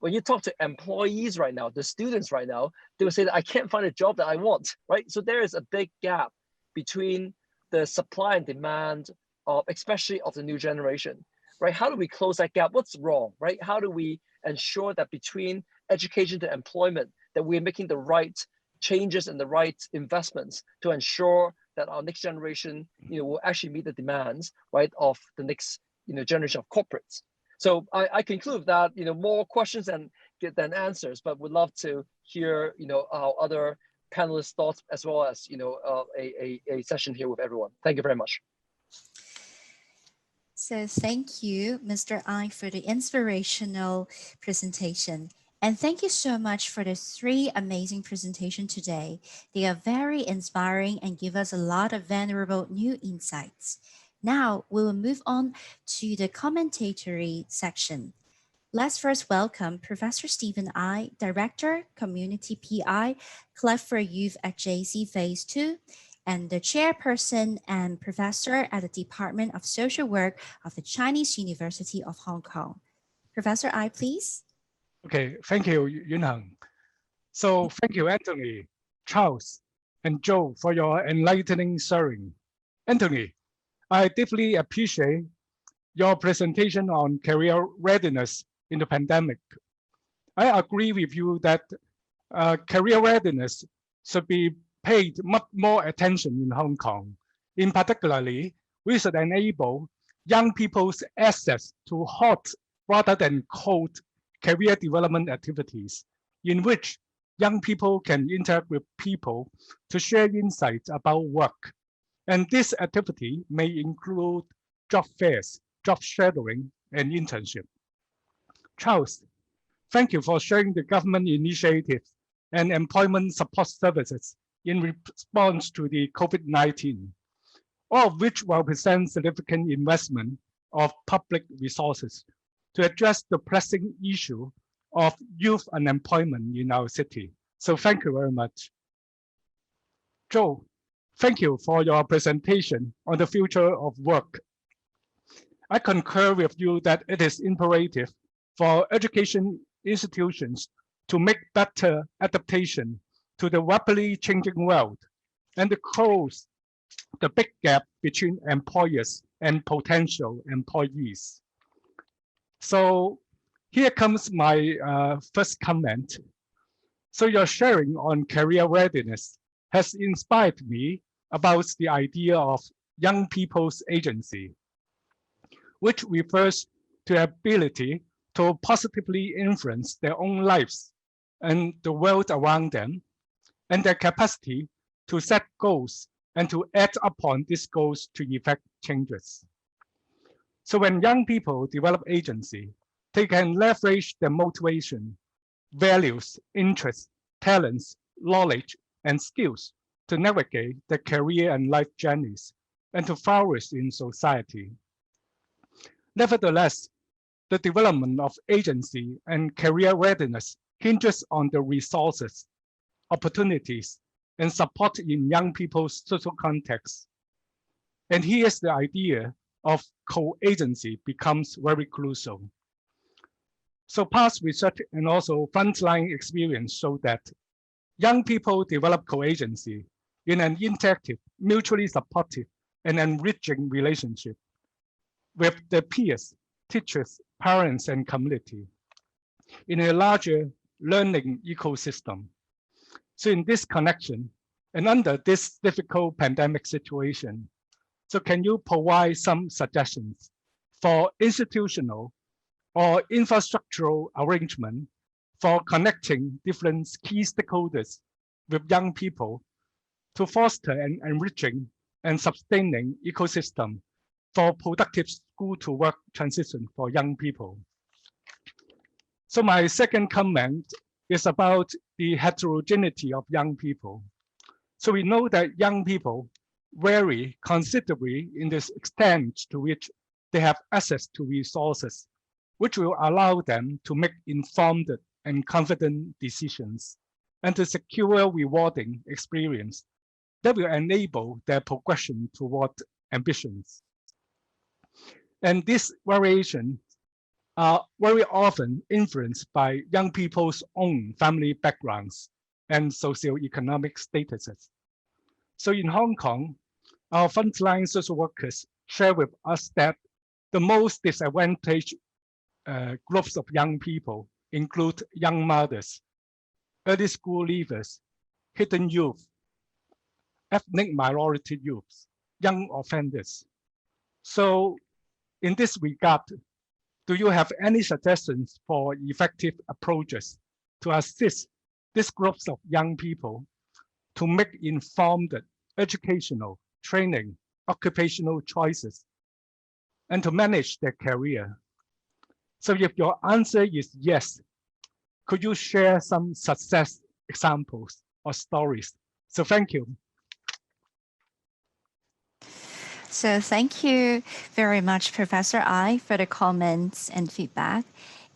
When you talk to employees right now, the students right now, they will say that I can't find a job that I want, right? So there is a big gap between the supply and demand of, especially of the new generation, right? How do we close that gap? What's wrong, right? How do we ensure that between education to employment, that we're making the right changes and the right investments to ensure that our next generation, will actually meet the demands, right, of the next, generation of corporates. So I conclude that, more questions than answers, but would love to hear, our other panelists' thoughts as well as, a session here with everyone. Thank you very much.
So thank you, Mr. Ai, for the inspirational presentation. And thank you so much for the 3 amazing presentations today. They are very inspiring and give us a lot of valuable new insights. Now we will move on to the commentatory section. Let's first welcome Professor Stephen Ai, Director, Community PI, Club for Youth at JC Phase 2, and the Chairperson and Professor at the Department of Social Work of the Chinese University of Hong Kong. Professor Ai, please.
Okay, thank you, Yunheng. So thank you, Anthony, Charles, and Joe for your enlightening sharing. Anthony, I deeply appreciate your presentation on career readiness in the pandemic. I agree with you that career readiness should be paid much more attention in Hong Kong. In particularly, we should enable young people's access to hot rather than cold career development activities in which young people can interact with people to share insights about work. And this activity may include job fairs, job shadowing, and internship. Charles, thank you for sharing the government initiatives and employment support services in response to the COVID-19, all of which represent significant investment of public resources to address the pressing issue of youth unemployment in our city. So thank you very much. Joe, thank you for your presentation on the future of work. I concur with you that it is imperative for education institutions to make better adaptation to the rapidly changing world and to close the big gap between employers and potential employees. So here comes my first comment. So your sharing on career readiness has inspired me about the idea of young people's agency, which refers to the ability to positively influence their own lives and the world around them, and their capacity to set goals and to act upon these goals to effect changes. So when young people develop agency, they can leverage their motivation, values, interests, talents, knowledge, and skills to navigate their career and life journeys and to flourish in society. Nevertheless, the development of agency and career readiness hinges on the resources, opportunities, and support in young people's social context. And here's the idea of co-agency becomes very crucial. So past research and also frontline experience show that young people develop co-agency in an interactive, mutually supportive, and enriching relationship with their peers, teachers, parents, and community in a larger learning ecosystem. So in this connection, and under this difficult pandemic situation, so can you provide some suggestions for institutional or infrastructural arrangement for connecting different key stakeholders with young people to foster an enriching and sustaining ecosystem for productive school to work transition for young people? So my second comment is about the heterogeneity of young people. So we know that young people vary considerably in the extent to which they have access to resources, which will allow them to make informed and confident decisions and to secure rewarding experience that will enable their progression toward ambitions. And these variations are very often influenced by young people's own family backgrounds and socioeconomic statuses. So in Hong Kong, our frontline social workers share with us that the most disadvantaged groups of young people include young mothers, early school leavers, hidden youth, ethnic minority youths, young offenders. So in this regard, do you have any suggestions for effective approaches to assist these groups of young people to make informed educational, training, occupational choices, and to manage their career? So if your answer is yes, could you share some success examples or stories? So thank you.
So thank you very much, Professor Ai, for the comments and feedback.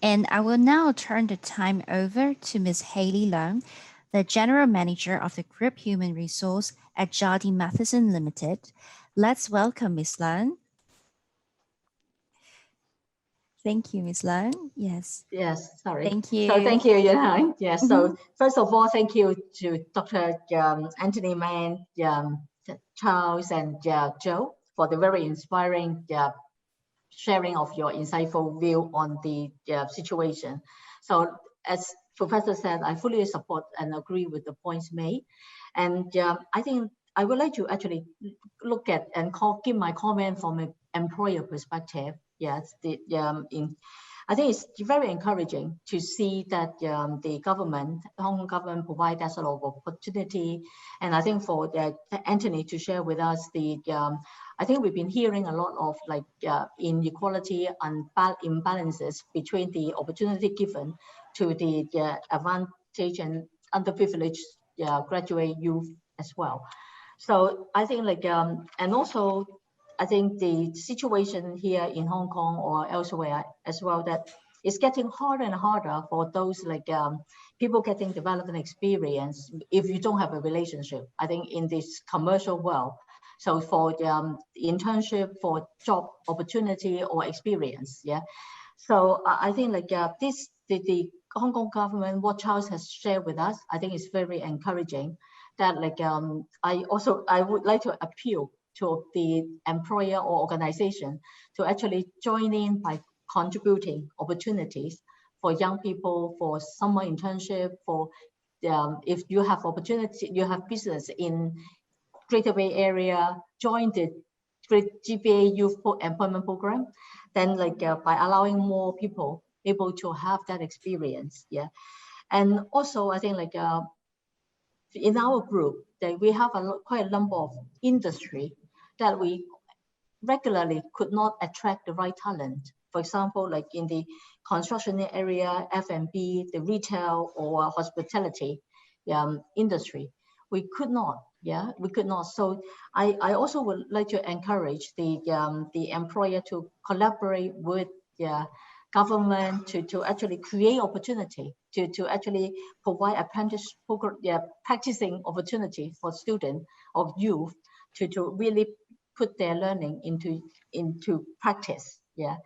And I will now turn the time over to Ms. Hayley Leung, the General Manager of the Group Human Resource at Jardine Matheson Limited. Let's welcome Ms. Leung. Thank you, Ms. Leung. Yes.
Yes, sorry.
Thank you.
So thank you, Yuan. Yes, so first of all, thank you to Dr. Anthony Mann, Charles, and Joe for the very inspiring sharing of your insightful view on the situation. So as Professor said, I fully support and agree with the points made. And I think I would like to actually look at and give my comment from an employer perspective. Yes, I think it's very encouraging to see that the government, Hong Kong government, provide that sort of opportunity. And I think for Anthony to share with us I think we've been hearing a lot of like inequality and imbalances between the opportunity given to the advantage and underprivileged graduate youth as well. So I think like, and also I think the situation here in Hong Kong or elsewhere as well, that it's getting harder and harder for those like people getting development experience if you don't have a relationship, I think in this commercial world. So for the internship, for job opportunity or experience, yeah. So I think like the Hong Kong government, what Charles has shared with us, I think is very encouraging. That like I would like to appeal to the employer or organization to actually join in by contributing opportunities for young people, for summer internship, for if you have opportunity, you have business in Greater Bay Area, join the GBA Youth Employment Program, then like by allowing more people able to have that experience, yeah. And also I think like in our group that we have quite a number of industry that we regularly could not attract the right talent. For example, like in the construction area, F&B, the retail or hospitality industry, we could not. Yeah, we could not. So I also would like to encourage the employer to collaborate with the government to actually create opportunity to actually provide apprentice program, practicing opportunity for students or youth to really put their learning into practice. Yeah.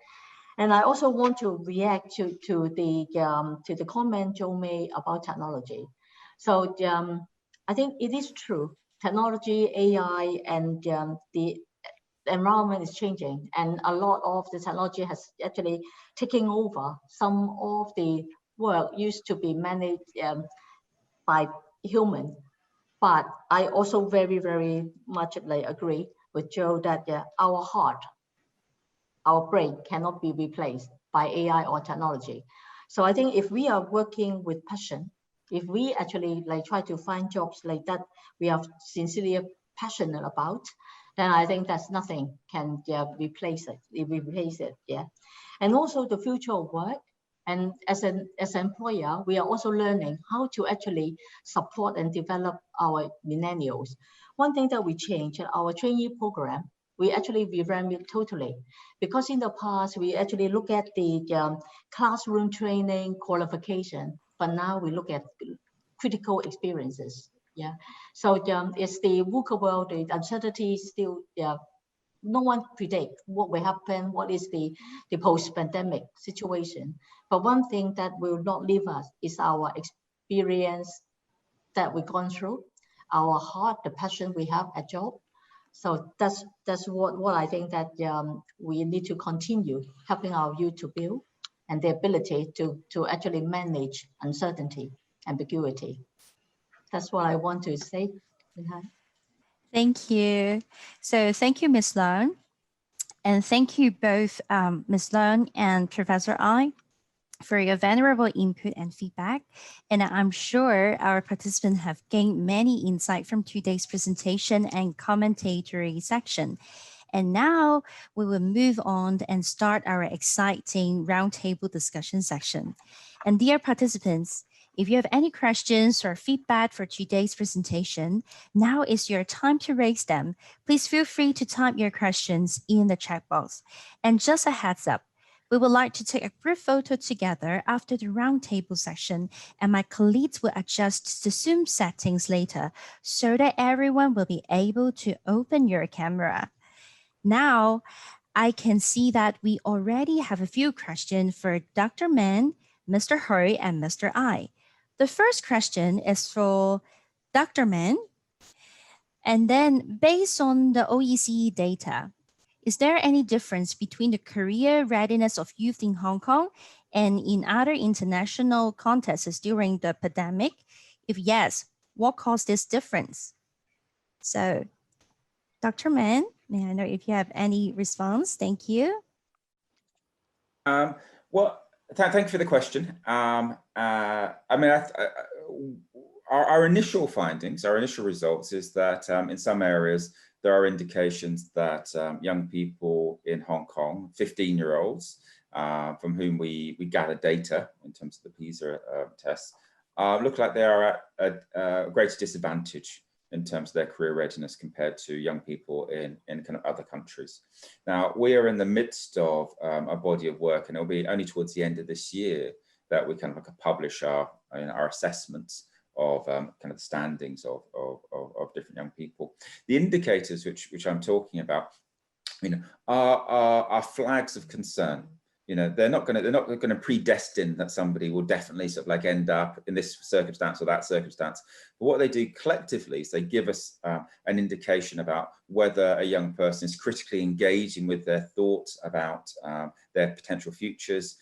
And I also want to react to the comment Joe made about technology. So I think it is true. Technology, AI, and the environment is changing, and a lot of the technology has actually taken over. Some of the work used to be managed by human, but I also very, very much like agree with Joe that our heart, our brain cannot be replaced by AI or technology. So I think if we are working with passion, if we actually like try to find jobs like that we are sincerely passionate about, then I think that's nothing can replace it. Yeah. And also the future of work. And as an employer, we are also learning how to actually support and develop our millennials. One thing that we changed, our trainee program, we actually revamped it totally. Because in the past, we actually look at the classroom training qualification, but now we look at critical experiences. Yeah. So it's the VUCA world, the uncertainty still, no one predicts what will happen, what is the post-pandemic situation. But one thing that will not leave us is our experience that we've gone through, our heart, the passion we have at job. So that's what I think that we need to continue helping our youth to build, and the ability to actually manage uncertainty, ambiguity. That's what I want to say.
Thank you. So thank you, Ms. Leung. And thank you both, Ms. Leung and Professor Ai, for your venerable input and feedback. And I'm sure our participants have gained many insight from today's presentation and commentatory section. And now we will move on and start our exciting roundtable discussion section. And dear participants, if you have any questions or feedback for today's presentation, now is your time to raise them. Please feel free to type your questions in the chat box. And just a heads up, we would like to take a group photo together after the roundtable session, and my colleagues will adjust the Zoom settings later so that everyone will be able to open your camera. Now, I can see that we already have a few questions for Dr. Mann, Mr. Hui, and Mr. Ai. The first question is for Dr. Mann. And then based on the OECD data, is there any difference between the career readiness of youth in Hong Kong and in other international contexts during the pandemic? If yes, what caused this difference? So, Dr. Mann, may I know if you have any response? Thank you.
Well, thank you for the question. Our initial findings, our initial results is that in some areas, there are indications that young people in Hong Kong, 15-year-olds, from whom we gather data in terms of the PISA tests, look like they are at a greater disadvantage in terms of their career readiness compared to young people in kind of other countries. Now, we are in the midst of a body of work, and it'll be only towards the end of this year that we kind of publish our assessments of kind of the standings of different young people. The indicators which I'm talking about, are flags of concern. They're not going to predestine that somebody will definitely sort of like end up in this circumstance or that circumstance. But what they do collectively is they give us an indication about whether a young person is critically engaging with their thoughts about their potential futures,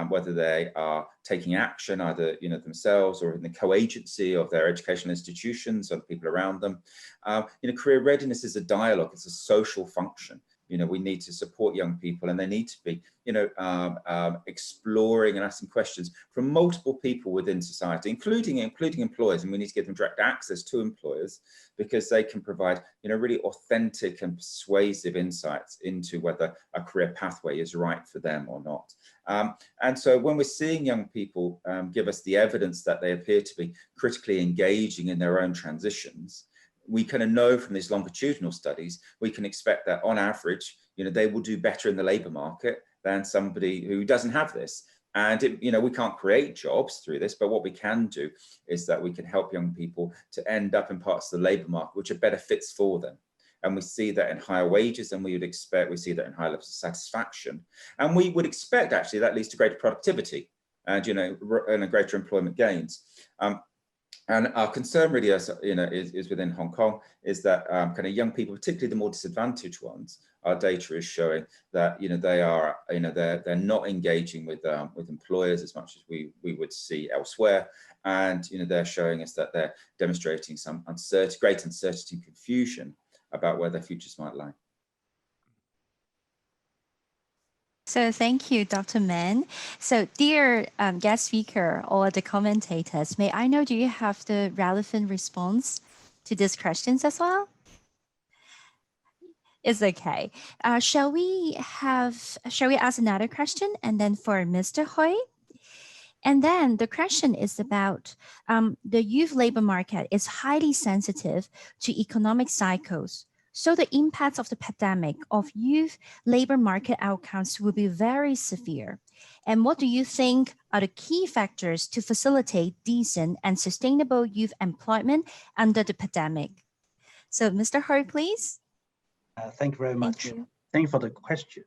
whether they are taking action either themselves or in the co-agency of their educational institutions or the people around them. Career readiness is a dialogue, it's a social function. We need to support young people, and they need to be, exploring and asking questions from multiple people within society, including employers, and we need to give them direct access to employers because they can provide, really authentic and persuasive insights into whether a career pathway is right for them or not. And so when we're seeing young people give us the evidence that they appear to be critically engaging in their own transitions, we kind of know from these longitudinal studies, we can expect that on average, they will do better in the labor market than somebody who doesn't have this. And, we can't create jobs through this, but what we can do is that we can help young people to end up in parts of the labor market which are better fits for them. And we see that in higher wages than we would expect. We see that in high levels of satisfaction. And we would expect actually that leads to greater productivity and, and greater employment gains. And our concern really is within Hong Kong is that kind of young people, particularly the more disadvantaged ones, our data is showing that they're not engaging with employers as much as we would see elsewhere, and they're showing us that they're demonstrating some great uncertainty and confusion about where their futures might lie.
So thank you, Dr. Mann. So dear guest speaker or the commentators, may I know, do you have the relevant response to these questions as well? It's okay. Shall we ask another question? And then for Mr. Hui? And then the question is about the youth labor market is highly sensitive to economic cycles. So the impacts of the pandemic of youth labor market outcomes will be very severe. And what do you think are the key factors to facilitate decent and sustainable youth employment under the pandemic? So Mr. Ho, please.
Thank you very much.
Thank you.
Thank you for the question.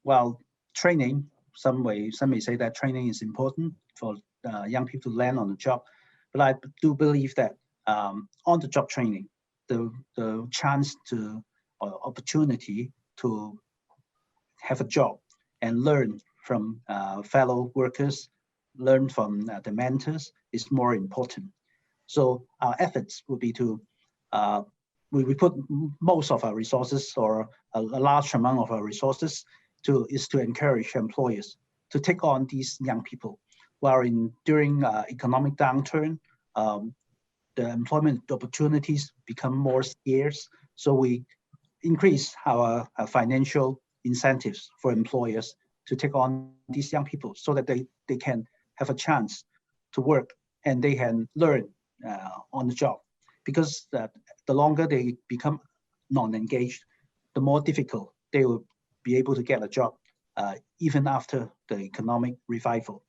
Well, training, some may say that training is important for young people to land on the job, but I do believe that on-the-job training, the chance to or opportunity to have a job and learn from fellow workers, learn from the mentors is more important. So our efforts will be to we put most of our resources or a large amount of our resources to encourage employers to take on these young people. While during economic downturn, the employment opportunities become more scarce. So we increase our financial incentives for employers to take on these young people so that they can have a chance to work and they can learn on the job. Because the longer they become non-engaged, the more difficult they will be able to get a job even after the economic revival.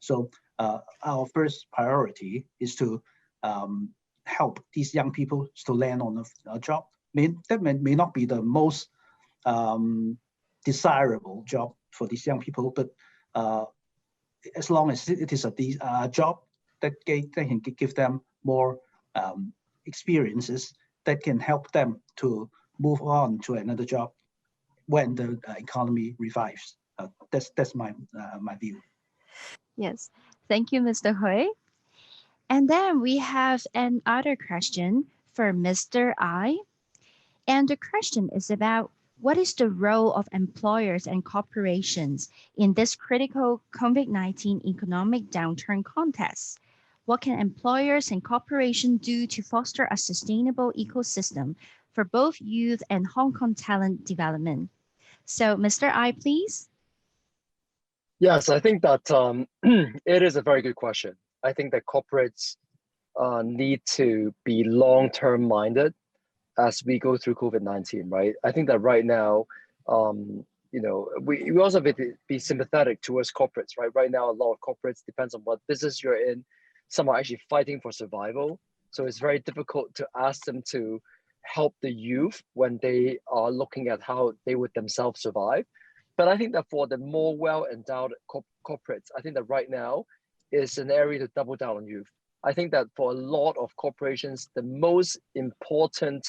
So our first priority is to help these young people to land on a job. That may not be the most desirable job for these young people, but as long as it is a job that can give them more experiences that can help them to move on to another job when the economy revives. That's my view.
Yes, thank you, Mr. Hui. And then we have another question for Mr. I. And the question is about what is the role of employers and corporations in this critical COVID-19 economic downturn context? What can employers and corporations do to foster a sustainable ecosystem for both youth and Hong Kong talent development? So, Mr. I, please.
Yes, I think that it is a very good question. I think that corporates need to be long-term minded as we go through COVID-19, right? I think that right now, we also be sympathetic towards corporates, right? Right now, a lot of corporates depends on what business you're in. Some are actually fighting for survival. So it's very difficult to ask them to help the youth when they are looking at how they would themselves survive. But I think that for the more well-endowed corporates, I think that right now is an area to double down on youth. I think that for a lot of corporations, the most important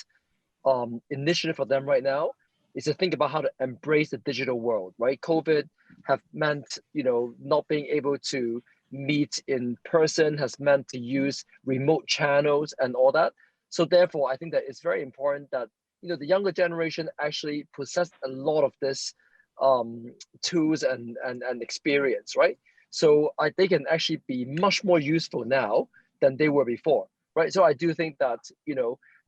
initiative for them right now is to think about how to embrace the digital world, right? COVID have meant, not being able to meet in person, has meant to use remote channels and all that. So therefore, I think that it's very important that, the younger generation actually possess a lot of this tools and experience, right? So they can actually be much more useful now than they were before, right? So I do think that,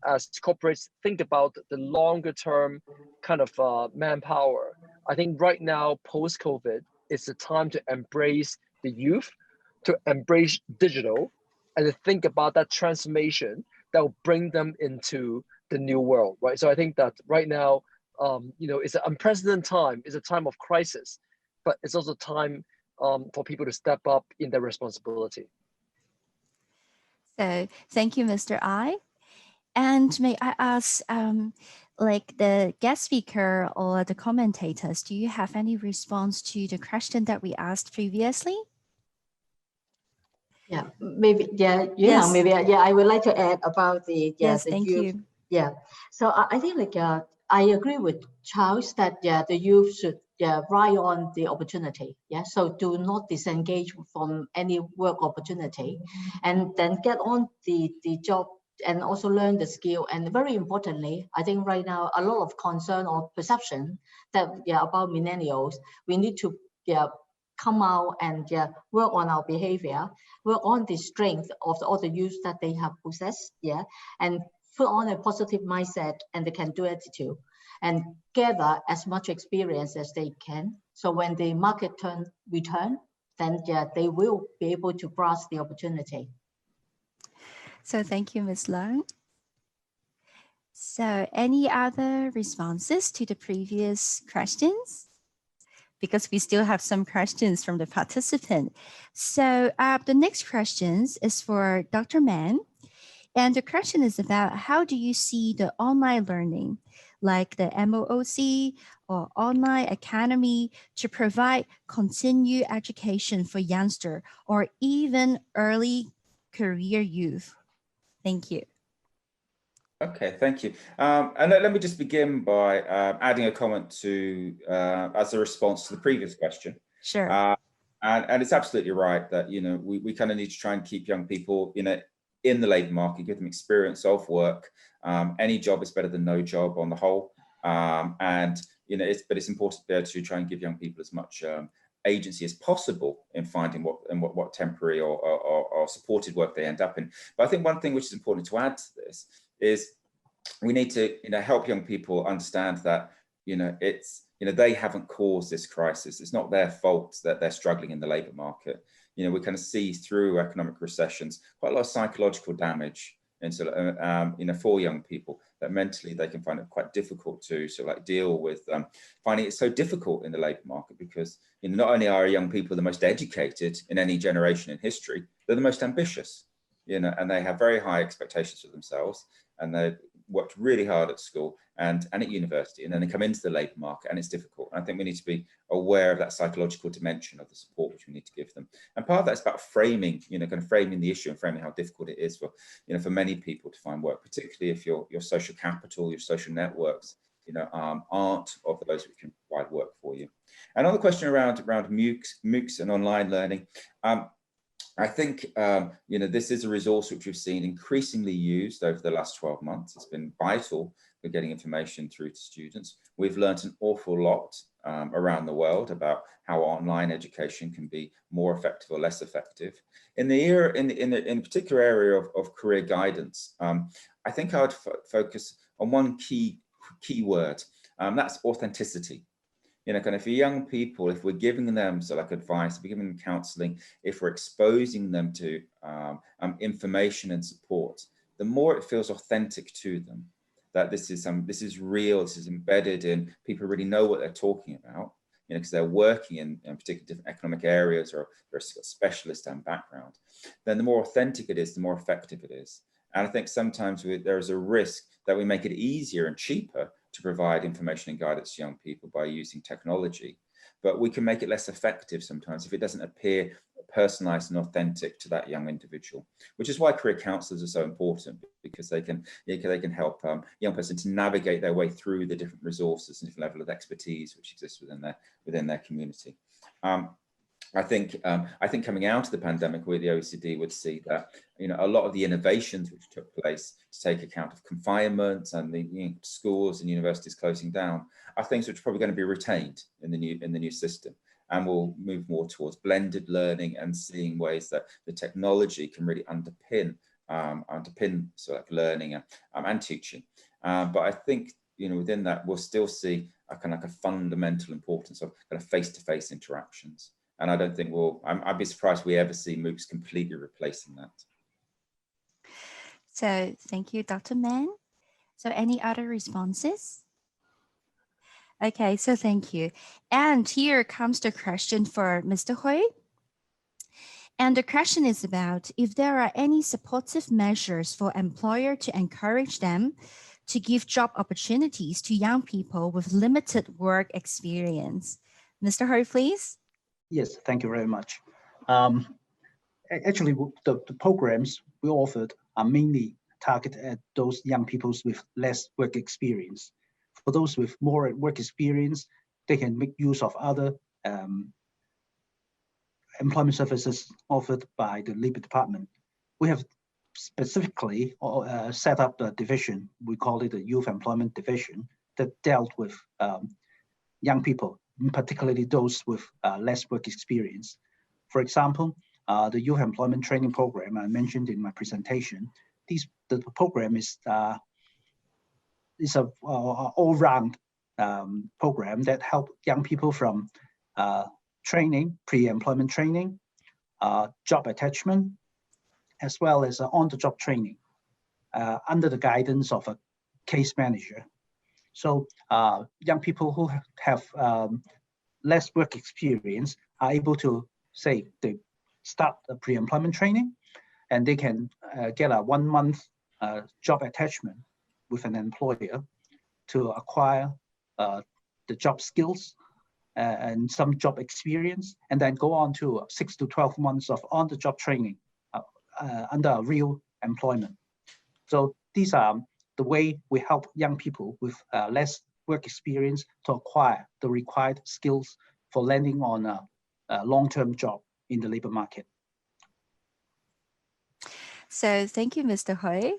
as corporates think about the longer term kind of manpower, I think right now, post-COVID, it's the time to embrace the youth, to embrace digital, and to think about that transformation that will bring them into the new world, right? So I think that right now, it's an unprecedented time, it's a time of crisis, but it's also time for people to step up in their responsibility.
So thank you, Mr. I. And may I ask, like the guest speaker or the commentators, do you have any response to the question that we asked previously?
Yeah, maybe,
Yes.
I would like to add about the
thank
youth.
you.
Yeah, so I think I agree with Charles that the youth should ride on the opportunity. Yeah, so do not disengage from any work opportunity, and then get on the job and also learn the skill. And very importantly, I think right now a lot of concern or perception that about millennials, we need to come out and work on our behavior, work on the strength of all the youth that they have possessed, and put on a positive mindset and the can-do attitude, and gather as much experience as they can. So when the market return, then they will be able to grasp the opportunity.
So thank you, Ms. Leung. So any other responses to the previous questions? Because we still have some questions from the participant. So the next question is for Dr. Mann. And the question is about how do you see the online learning, like the MOOC or online academy, to provide continued education for youngster or even early career youth? Thank you.
Okay, thank you. And let me just begin by adding a comment to as a response to the previous question.
Sure.
And it's absolutely right that, you know, we kind of need to try and keep young people, you know, in the labour market, give them experience of work. Any job is better than no job on the whole. And, you know, it's important there to try and give young people as much agency as possible in finding what temporary or supported work they end up in. But I think one thing which is important to add to this is we need to, you know, help young people understand that, you know, it's, you know, they haven't caused this crisis. It's not their fault that they're struggling in the labour market. You know, we kind of see through economic recessions quite a lot of psychological damage, and so you know, for young people, that mentally they can find it quite difficult to sort of like deal with finding it so difficult in the labour market, because, you know, not only are young people the most educated in any generation in history, they're the most ambitious, you know, and they have very high expectations of themselves, and they worked really hard at school and at university, and then they come into the labour market and it's difficult. And I think we need to be aware of that psychological dimension of the support which we need to give them. And part of that's about framing, you know, kind of framing the issue and framing how difficult it is for, you know, for many people to find work, particularly if your social capital, your social networks, you know, aren't of those which can provide work for you. And on the question around MOOCs and online learning, I think, you know, this is a resource which we've seen increasingly used over the last 12 months. It's been vital for getting information through to students. We've learned an awful lot around the world about how online education can be more effective or less effective. In the particular area of career guidance, I think I would focus on one key word, that's authenticity. You know, kind of for young people, if we're giving them like advice, if we're giving them counselling, if we're exposing them to information and support, the more it feels authentic to them, that this is real, this is embedded in, people really know what they're talking about, you know, because they're working in particular different economic areas or they're a specialist and background, then the more authentic it is, the more effective it is. And I think sometimes there is a risk that we make it easier and cheaper to provide information and guidance to young people by using technology, but we can make it less effective sometimes if it doesn't appear personalized and authentic to that young individual, which is why career counselors are so important, because they can help young person to navigate their way through the different resources and different level of expertise which exists within their community. I think coming out of the pandemic, where the OECD would see that, you know, a lot of the innovations which took place to take account of confinement and the, you know, schools and universities closing down are things which are probably going to be retained in the new system, and we'll move more towards blended learning and seeing ways that the technology can really underpin so like learning and teaching. But I think, you know, within that we'll still see a kind of like a fundamental importance of kind of face-to-face interactions. And I don't think I'd be surprised if we ever see MOOCs completely replacing that.
So thank you, Dr. Mann. So any other responses? Okay, so thank you. And here comes the question for Mr. Hui. And the question is about if there are any supportive measures for employer to encourage them to give job opportunities to young people with limited work experience. Mr. Hui, please.
Yes, thank you very much. Actually, the programs we offered are mainly targeted at those young people with less work experience. For those with more work experience, they can make use of other employment services offered by the Labor Department. We have specifically set up a division, we call it the Youth Employment Division, that dealt with young people, particularly those with less work experience. For example, the Youth Employment Training Program I mentioned in my presentation, the program is a all-round program that help young people from training, pre-employment training, job attachment, as well as on-the-job training under the guidance of a case manager. So young people who have less work experience are able to say they start the pre-employment training, and they can get a 1 month job attachment with an employer to acquire the job skills and some job experience, and then go on to 6 to 12 months of on-the-job training under real employment. So these are the way we help young people with less work experience to acquire the required skills for landing on a long-term job in the labor market.
So thank you, Mr. Hui.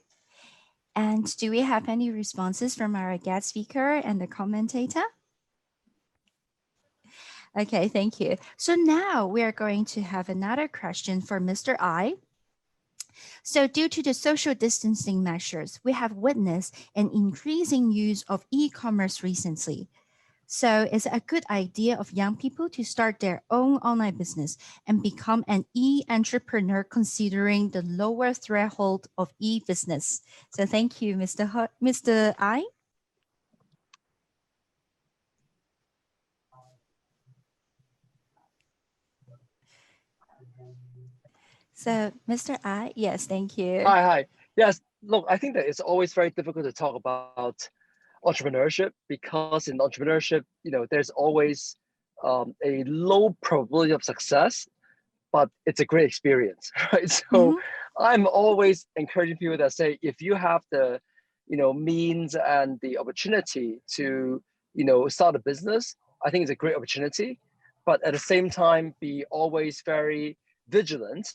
And do we have any responses from our guest speaker and the commentator? Okay, thank you. So now we are going to have another question for Mr. I. So due to the social distancing measures, we have witnessed an increasing use of e-commerce recently. So it's a good idea of young people to start their own online business and become an e-entrepreneur considering the lower threshold of e-business. So thank you, Mr. I. So Mr. I, yes, thank you.
Hi. Yes, look, I think that it's always very difficult to talk about entrepreneurship, because in entrepreneurship, there's always a low probability of success, but it's a great experience, right? So I'm always encouraging people that say, if you have the, means and the opportunity to, start a business, I think it's a great opportunity. But at the same time, be always very vigilant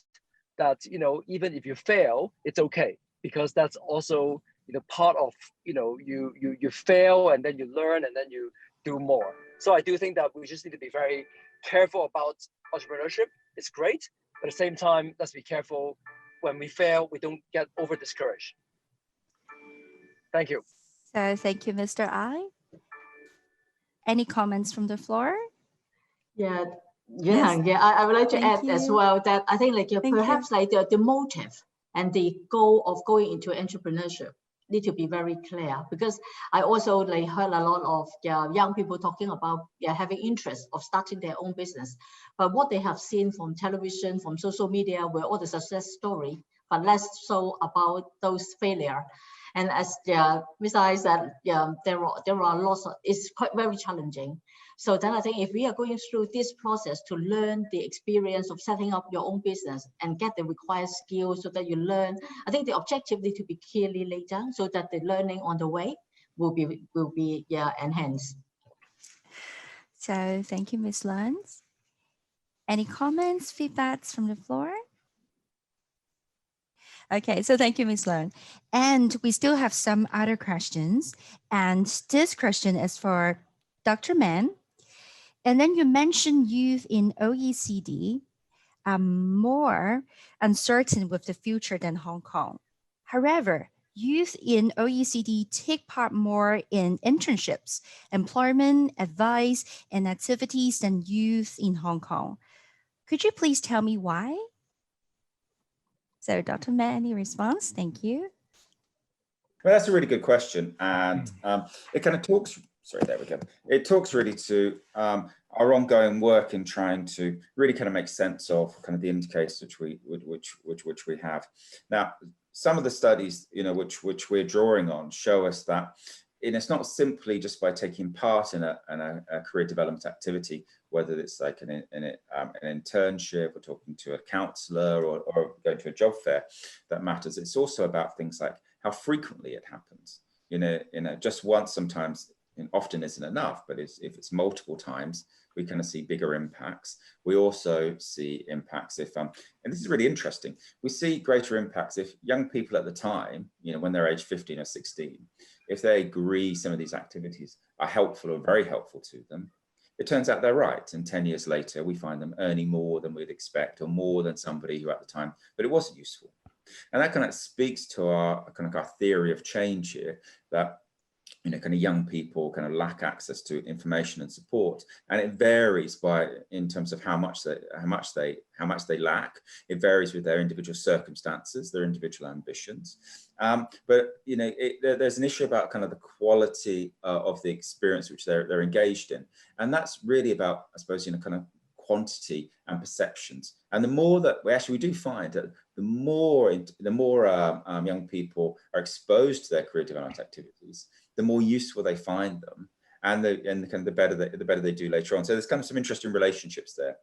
that, even if you fail, it's okay, because that's also, part of, you fail and then you learn and then you do more. So I do think that we just need to be very careful about entrepreneurship. It's great, but at the same time, let's be careful when we fail, we don't get over discouraged. Thank you.
So thank you, Mr. I. Any comments from the floor?
Yeah,
Yes.
I would like to
Thank
add as
you.
well that I think perhaps
you.
like the motive and the goal of going into entrepreneurship need to be very clear, because I also heard a lot of young people talking about having interest of starting their own business, but what they have seen from television, from social media, were all the success story, but less so about those failure. And as Ms. I said, there are lots of, it's quite very challenging. So then I think if we are going through this process to learn the experience of setting up your own business and get the required skills so that you learn, I think the objective need to be clearly laid down so that the learning on the way will be enhanced.
So thank you, Ms. Leung. Any comments, feedbacks from the floor? Okay, so thank you, Ms. Leung. And we still have some other questions. And this question is for Dr. Mann. And then you mentioned youth in OECD are more uncertain with the future than Hong Kong. However, youth in OECD take part more in internships, employment, advice, and activities than youth in Hong Kong. Could you please tell me why? So Dr. Mann, any response? Thank you.
Well, that's a really good question. And it kind of talks, sorry, there we go. It talks really to our ongoing work in trying to really kind of make sense of kind of the indicators which we have. Now, some of the studies, which we're drawing on show us that it's not simply just by taking part in a career development activity, whether it's like an internship or talking to a counselor or going to a job fair, that matters. It's also about things like how frequently it happens. Just once sometimes often isn't enough, but if it's multiple times, we kind of see bigger impacts. We also see impacts if, and this is really interesting, we see greater impacts if young people at the time, when they're age 15 or 16, if they agree some of these activities are helpful or very helpful to them, it turns out they're right. And 10 years later, we find them earning more than we'd expect or more than somebody who at the time, but it wasn't useful. And that kind of speaks to our theory of change here, that kind of young people kind of lack access to information and support, and it varies in terms of how much they lack. It varies with their individual circumstances, their individual ambitions. But there's an issue about kind of the quality of the experience which they're engaged in, and that's really about, I suppose, kind of quantity and perceptions. And the more that we do find that the more young people are exposed to their career development activities, the more useful they find them, and the better they do later on. So there's kind of some interesting relationships there.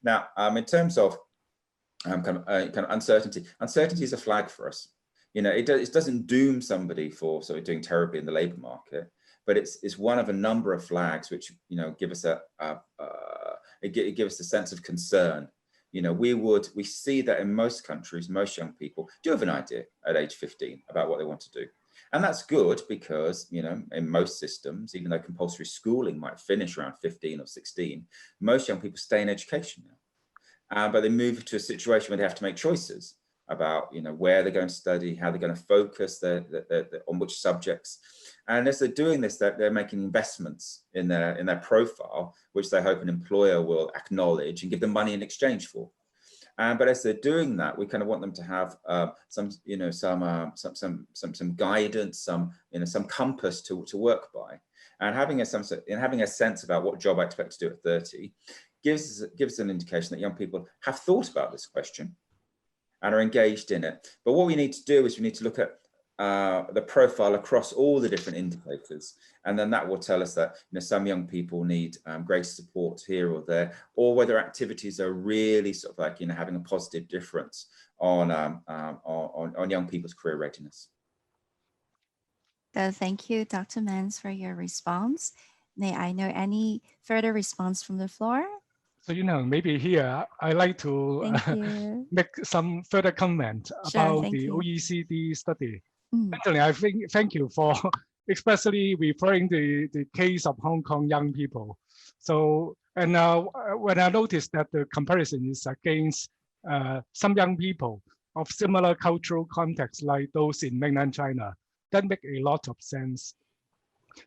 Now, in terms of kind of uncertainty is a flag for us. It doesn't doom somebody for sort of doing terribly in the labour market, but it's one of a number of flags which give us it gives us a sense of concern. We see that in most countries, most young people do have an idea at age 15 about what they want to do. And that's good because, in most systems, even though compulsory schooling might finish around 15 or 16, most young people stay in education now. But they move to a situation where they have to make choices about, where they're going to study, how they're going to focus on which subjects. And as they're doing this, they're making investments in their profile, which they hope an employer will acknowledge and give them money in exchange for. But as they're doing that, we kind of want them to have some guidance, some compass to work by, and having a sense about what job I expect to do at 30 gives an indication that young people have thought about this question and are engaged in it. But what we need to do is we need to look at the profile across all the different indicators, and then that will tell us that some young people need greater support here or there, or whether activities are really sort of like having a positive difference on young people's career readiness.
So thank you, Dr. Mann, for your response. May I know any further response from the floor?
So, maybe here I like to make some further comment about the OECD study. Anthony, I think, thank you for especially referring to the case of Hong Kong young people. So, and when I noticed that the comparison is against some young people of similar cultural context like those in mainland China, that make a lot of sense.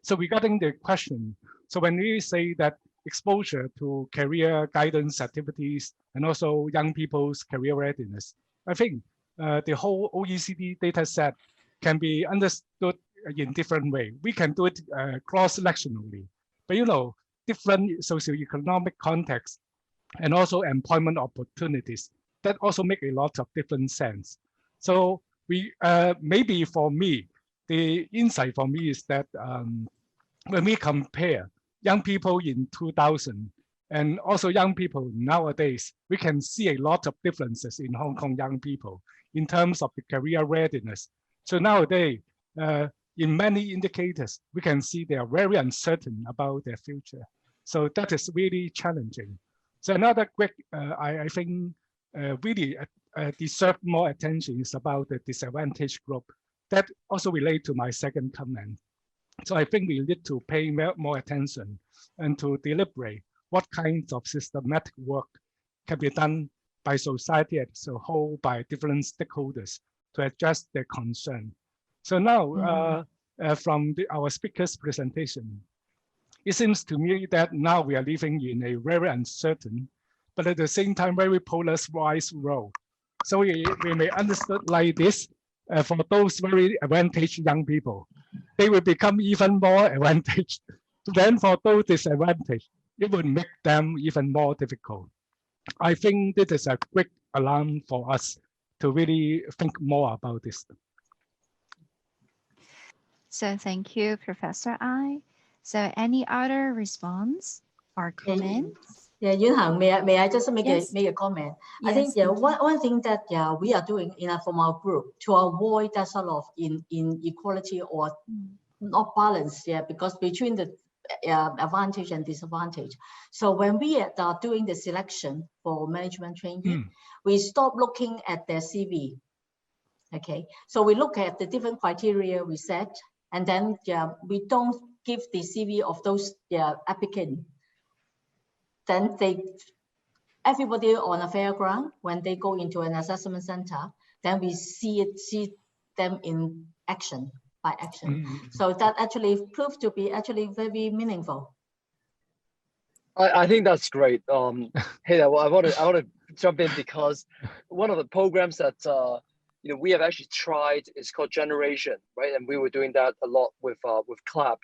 So regarding the question, so when we say that exposure to career guidance activities and also young people's career readiness, I think the whole OECD data set can be understood in different ways. We can do it cross-sectionally, but different socioeconomic contexts and also employment opportunities, that also make a lot of different sense. So we maybe for me, the insight for me is that when we compare young people in 2000 and also young people nowadays, we can see a lot of differences in Hong Kong young people in terms of the career readiness. So nowadays, in many indicators, we can see they are very uncertain about their future. So that is really challenging. So another quick, I think, really deserve more attention is about the disadvantaged group. That also relates to my second comment. So I think we need to pay more attention and to deliberate what kinds of systematic work can be done by society as a whole, by different stakeholders to address their concern. So now, from our speaker's presentation, it seems to me that now we are living in a very uncertain, but at the same time very polarized world. So we may understand like this, for those very advantaged young people, they will become even more advantaged. Then for those disadvantaged, it would make them even more difficult. I think this is a quick alarm for us to really think more about this.
So thank you, Professor Ai. So any other response or comments?
Yeah, Yunhang, may I just make a comment? Yes, I think one thing that we are doing from our group to avoid that sort of inequality or not balance, because between the advantage and disadvantage. So when we are doing the selection for management training, we stop looking at their CV. Okay, so we look at the different criteria we set, and then we don't give the CV of those applicants. Then everybody on a fair ground, when they go into an assessment center, then we see them in action by action. So that actually proved to be actually very meaningful.
I think that's great. Hey, I want to jump in because one of the programs that we have actually tried is called Generation, right? And we were doing that a lot with CLAP.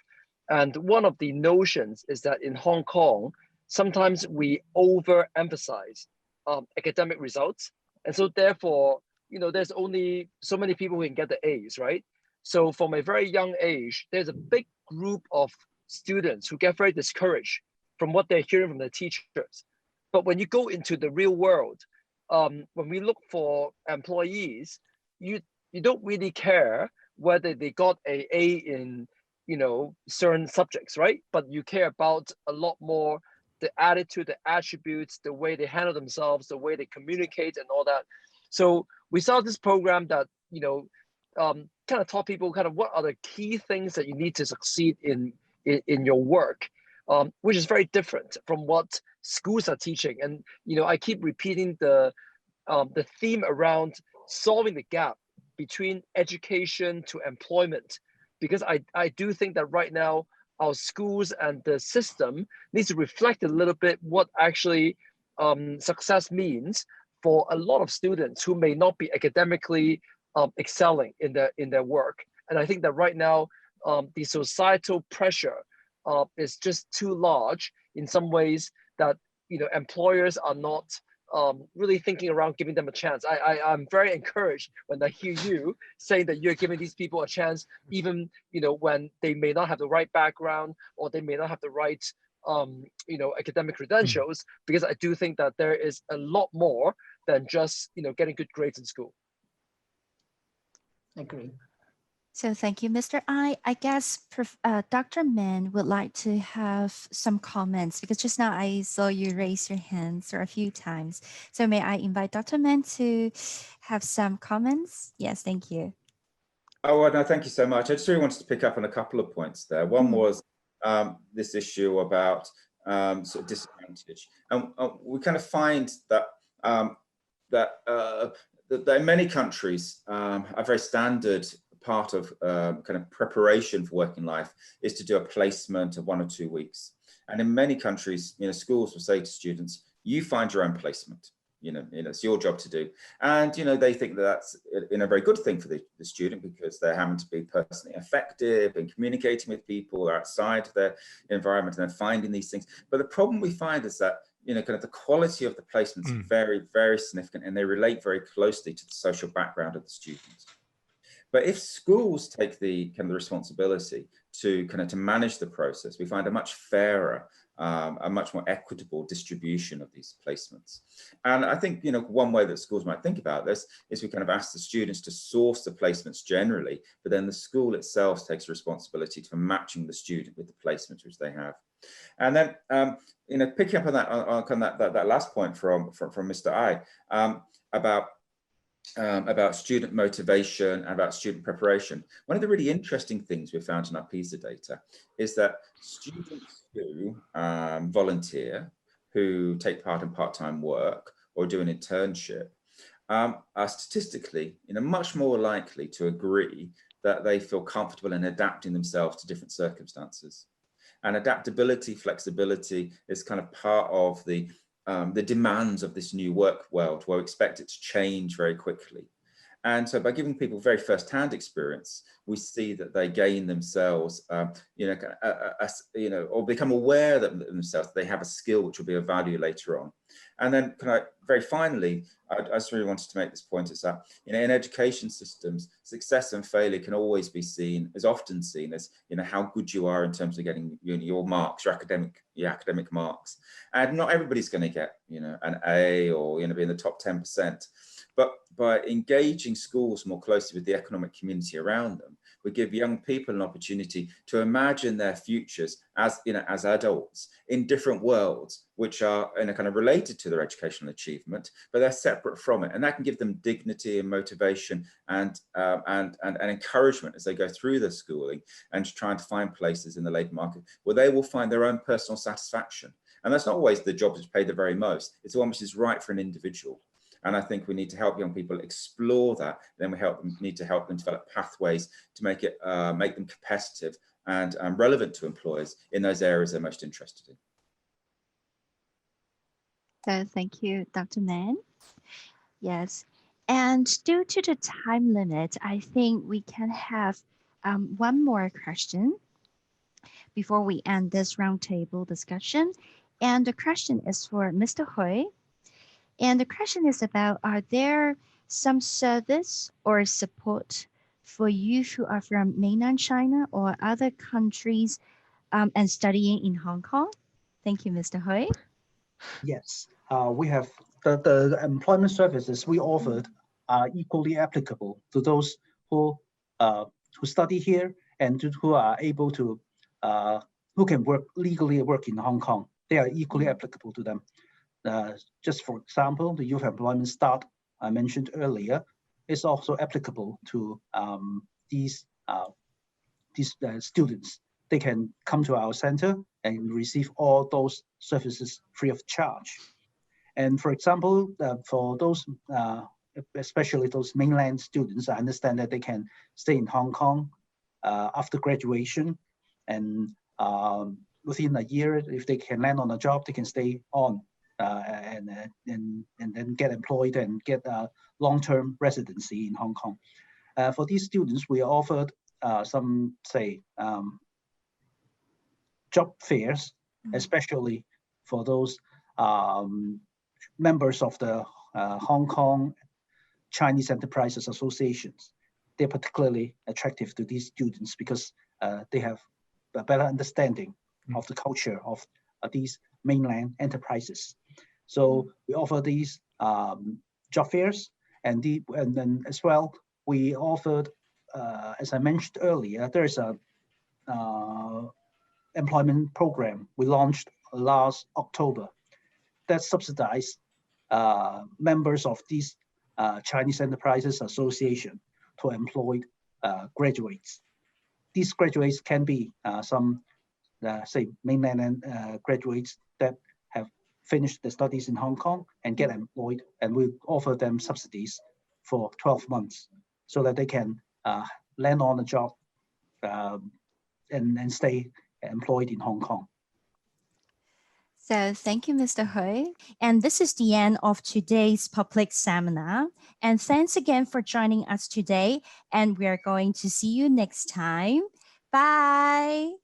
And one of the notions is that in Hong Kong, sometimes we overemphasize academic results, and so therefore, there's only so many people who can get the A's, right? So from a very young age, there's a big group of students who get very discouraged from what they're hearing from their teachers. But when you go into the real world, when we look for employees, you don't really care whether they got an A in certain subjects, right? But you care about a lot more the attitude, the attributes, the way they handle themselves, the way they communicate, and all that. So we saw this program that kind of taught people kind of what are the key things that you need to succeed in your work. Which is very different from what schools are teaching. And I keep repeating the theme around solving the gap between education to employment, because I do think that right now our schools and the system needs to reflect a little bit what actually success means for a lot of students who may not be academically excelling in their work. And I think that right now the societal pressure is just too large in some ways that employers are not really thinking around giving them a chance. I'm very encouraged when I hear you saying that you're giving these people a chance, even when they may not have the right background or they may not have the right academic credentials, because I do think that there is a lot more than just getting good grades in school.
Agree.
So thank you, Mr. I guess Dr. Mann would like to have some comments, because just now I saw you raise your hands a few times. So may I invite Dr. Mann to have some comments? Yes, thank you.
Oh, well, no, thank you so much. I just really wanted to pick up on a couple of points there. One was this issue about sort of disadvantage. And we kind of find that that in many countries, a very standard part of kind of preparation for working life is to do a placement of 1 or 2 weeks. And in many countries, schools will say to students, you find your own placement. It's your job to do. And, they think that that's a very good thing for the student, because they're having to be personally effective in communicating with people outside their environment and then finding these things. But the problem we find is that, kind of the quality of the placements are very, very significant, and they relate very closely to the social background of the students. But if schools take the kind of the responsibility to manage the process, we find a much fairer, a much more equitable distribution of these placements. And I think, one way that schools might think about this is we kind of ask the students to source the placements generally, but then the school itself takes responsibility for matching the student with the placements which they have. And then, picking up on that last point from Mr. I, about student motivation and about student preparation. One of the really interesting things we found in our PISA data is that students who volunteer, who take part in part-time work or do an internship, are statistically much more likely to agree that they feel comfortable in adapting themselves to different circumstances. And adaptability, flexibility is kind of part of the demands of this new work world, where we expect it to change very quickly. And so by giving people very first-hand experience, we see that they gain themselves, or become aware that themselves, they have a skill which will be of value later on. And then very finally, I just really wanted to make this point, is that in education systems, success and failure can always be is often seen as how good you are in terms of getting your marks, your academic marks. And not everybody's going to get an A or be in the top 10%. But by engaging schools more closely with the economic community around them, we give young people an opportunity to imagine their futures as adults in different worlds, which are kind of related to their educational achievement, but they're separate from it. And that can give them dignity and motivation and encouragement as they go through their schooling and trying to find places in the labour market where they will find their own personal satisfaction. And that's not always the job which pay the very most. It's the one which is right for an individual. And I think we need to help young people explore that. Then we need to help them develop pathways to make them competitive and relevant to employers in those areas they're most interested in.
So thank you, Dr. Mann. Yes, and due to the time limit, I think we can have one more question before we end this roundtable discussion. And the question is for Mr. Hui. And the question is about, are there some service or support for youth who are from mainland China or other countries and studying in Hong Kong? Thank you, Mr. Hui.
Yes, we have the employment services we offered are equally applicable to those who study here and who are able to who can legally work in Hong Kong. They are equally applicable to them. Just for example, the youth employment start I mentioned earlier is also applicable to these students. They can come to our center and receive all those services free of charge. And for example, for those, especially those mainland students, I understand that they can stay in Hong Kong after graduation, and within a year, if they can land on a job, they can stay on and then get employed and get a long-term residency in Hong Kong. For these students, we offered some, say, job fairs, especially for those members of the Hong Kong Chinese Enterprises Associations. They're particularly attractive to these students because they have a better understanding of the culture of these mainland enterprises. So we offer these job fairs, and then as well, we offered, as I mentioned earlier, there's a employment program we launched last October that subsidized members of these Chinese Enterprises Association to employ graduates. These graduates can be some, say, mainland graduates that have finished their studies in Hong Kong and get employed, and we offer them subsidies for 12 months so that they can land on a job and stay employed in Hong Kong.
So thank you, Mr. Hui. And this is the end of today's public seminar. And thanks again for joining us today. And we are going to see you next time. Bye.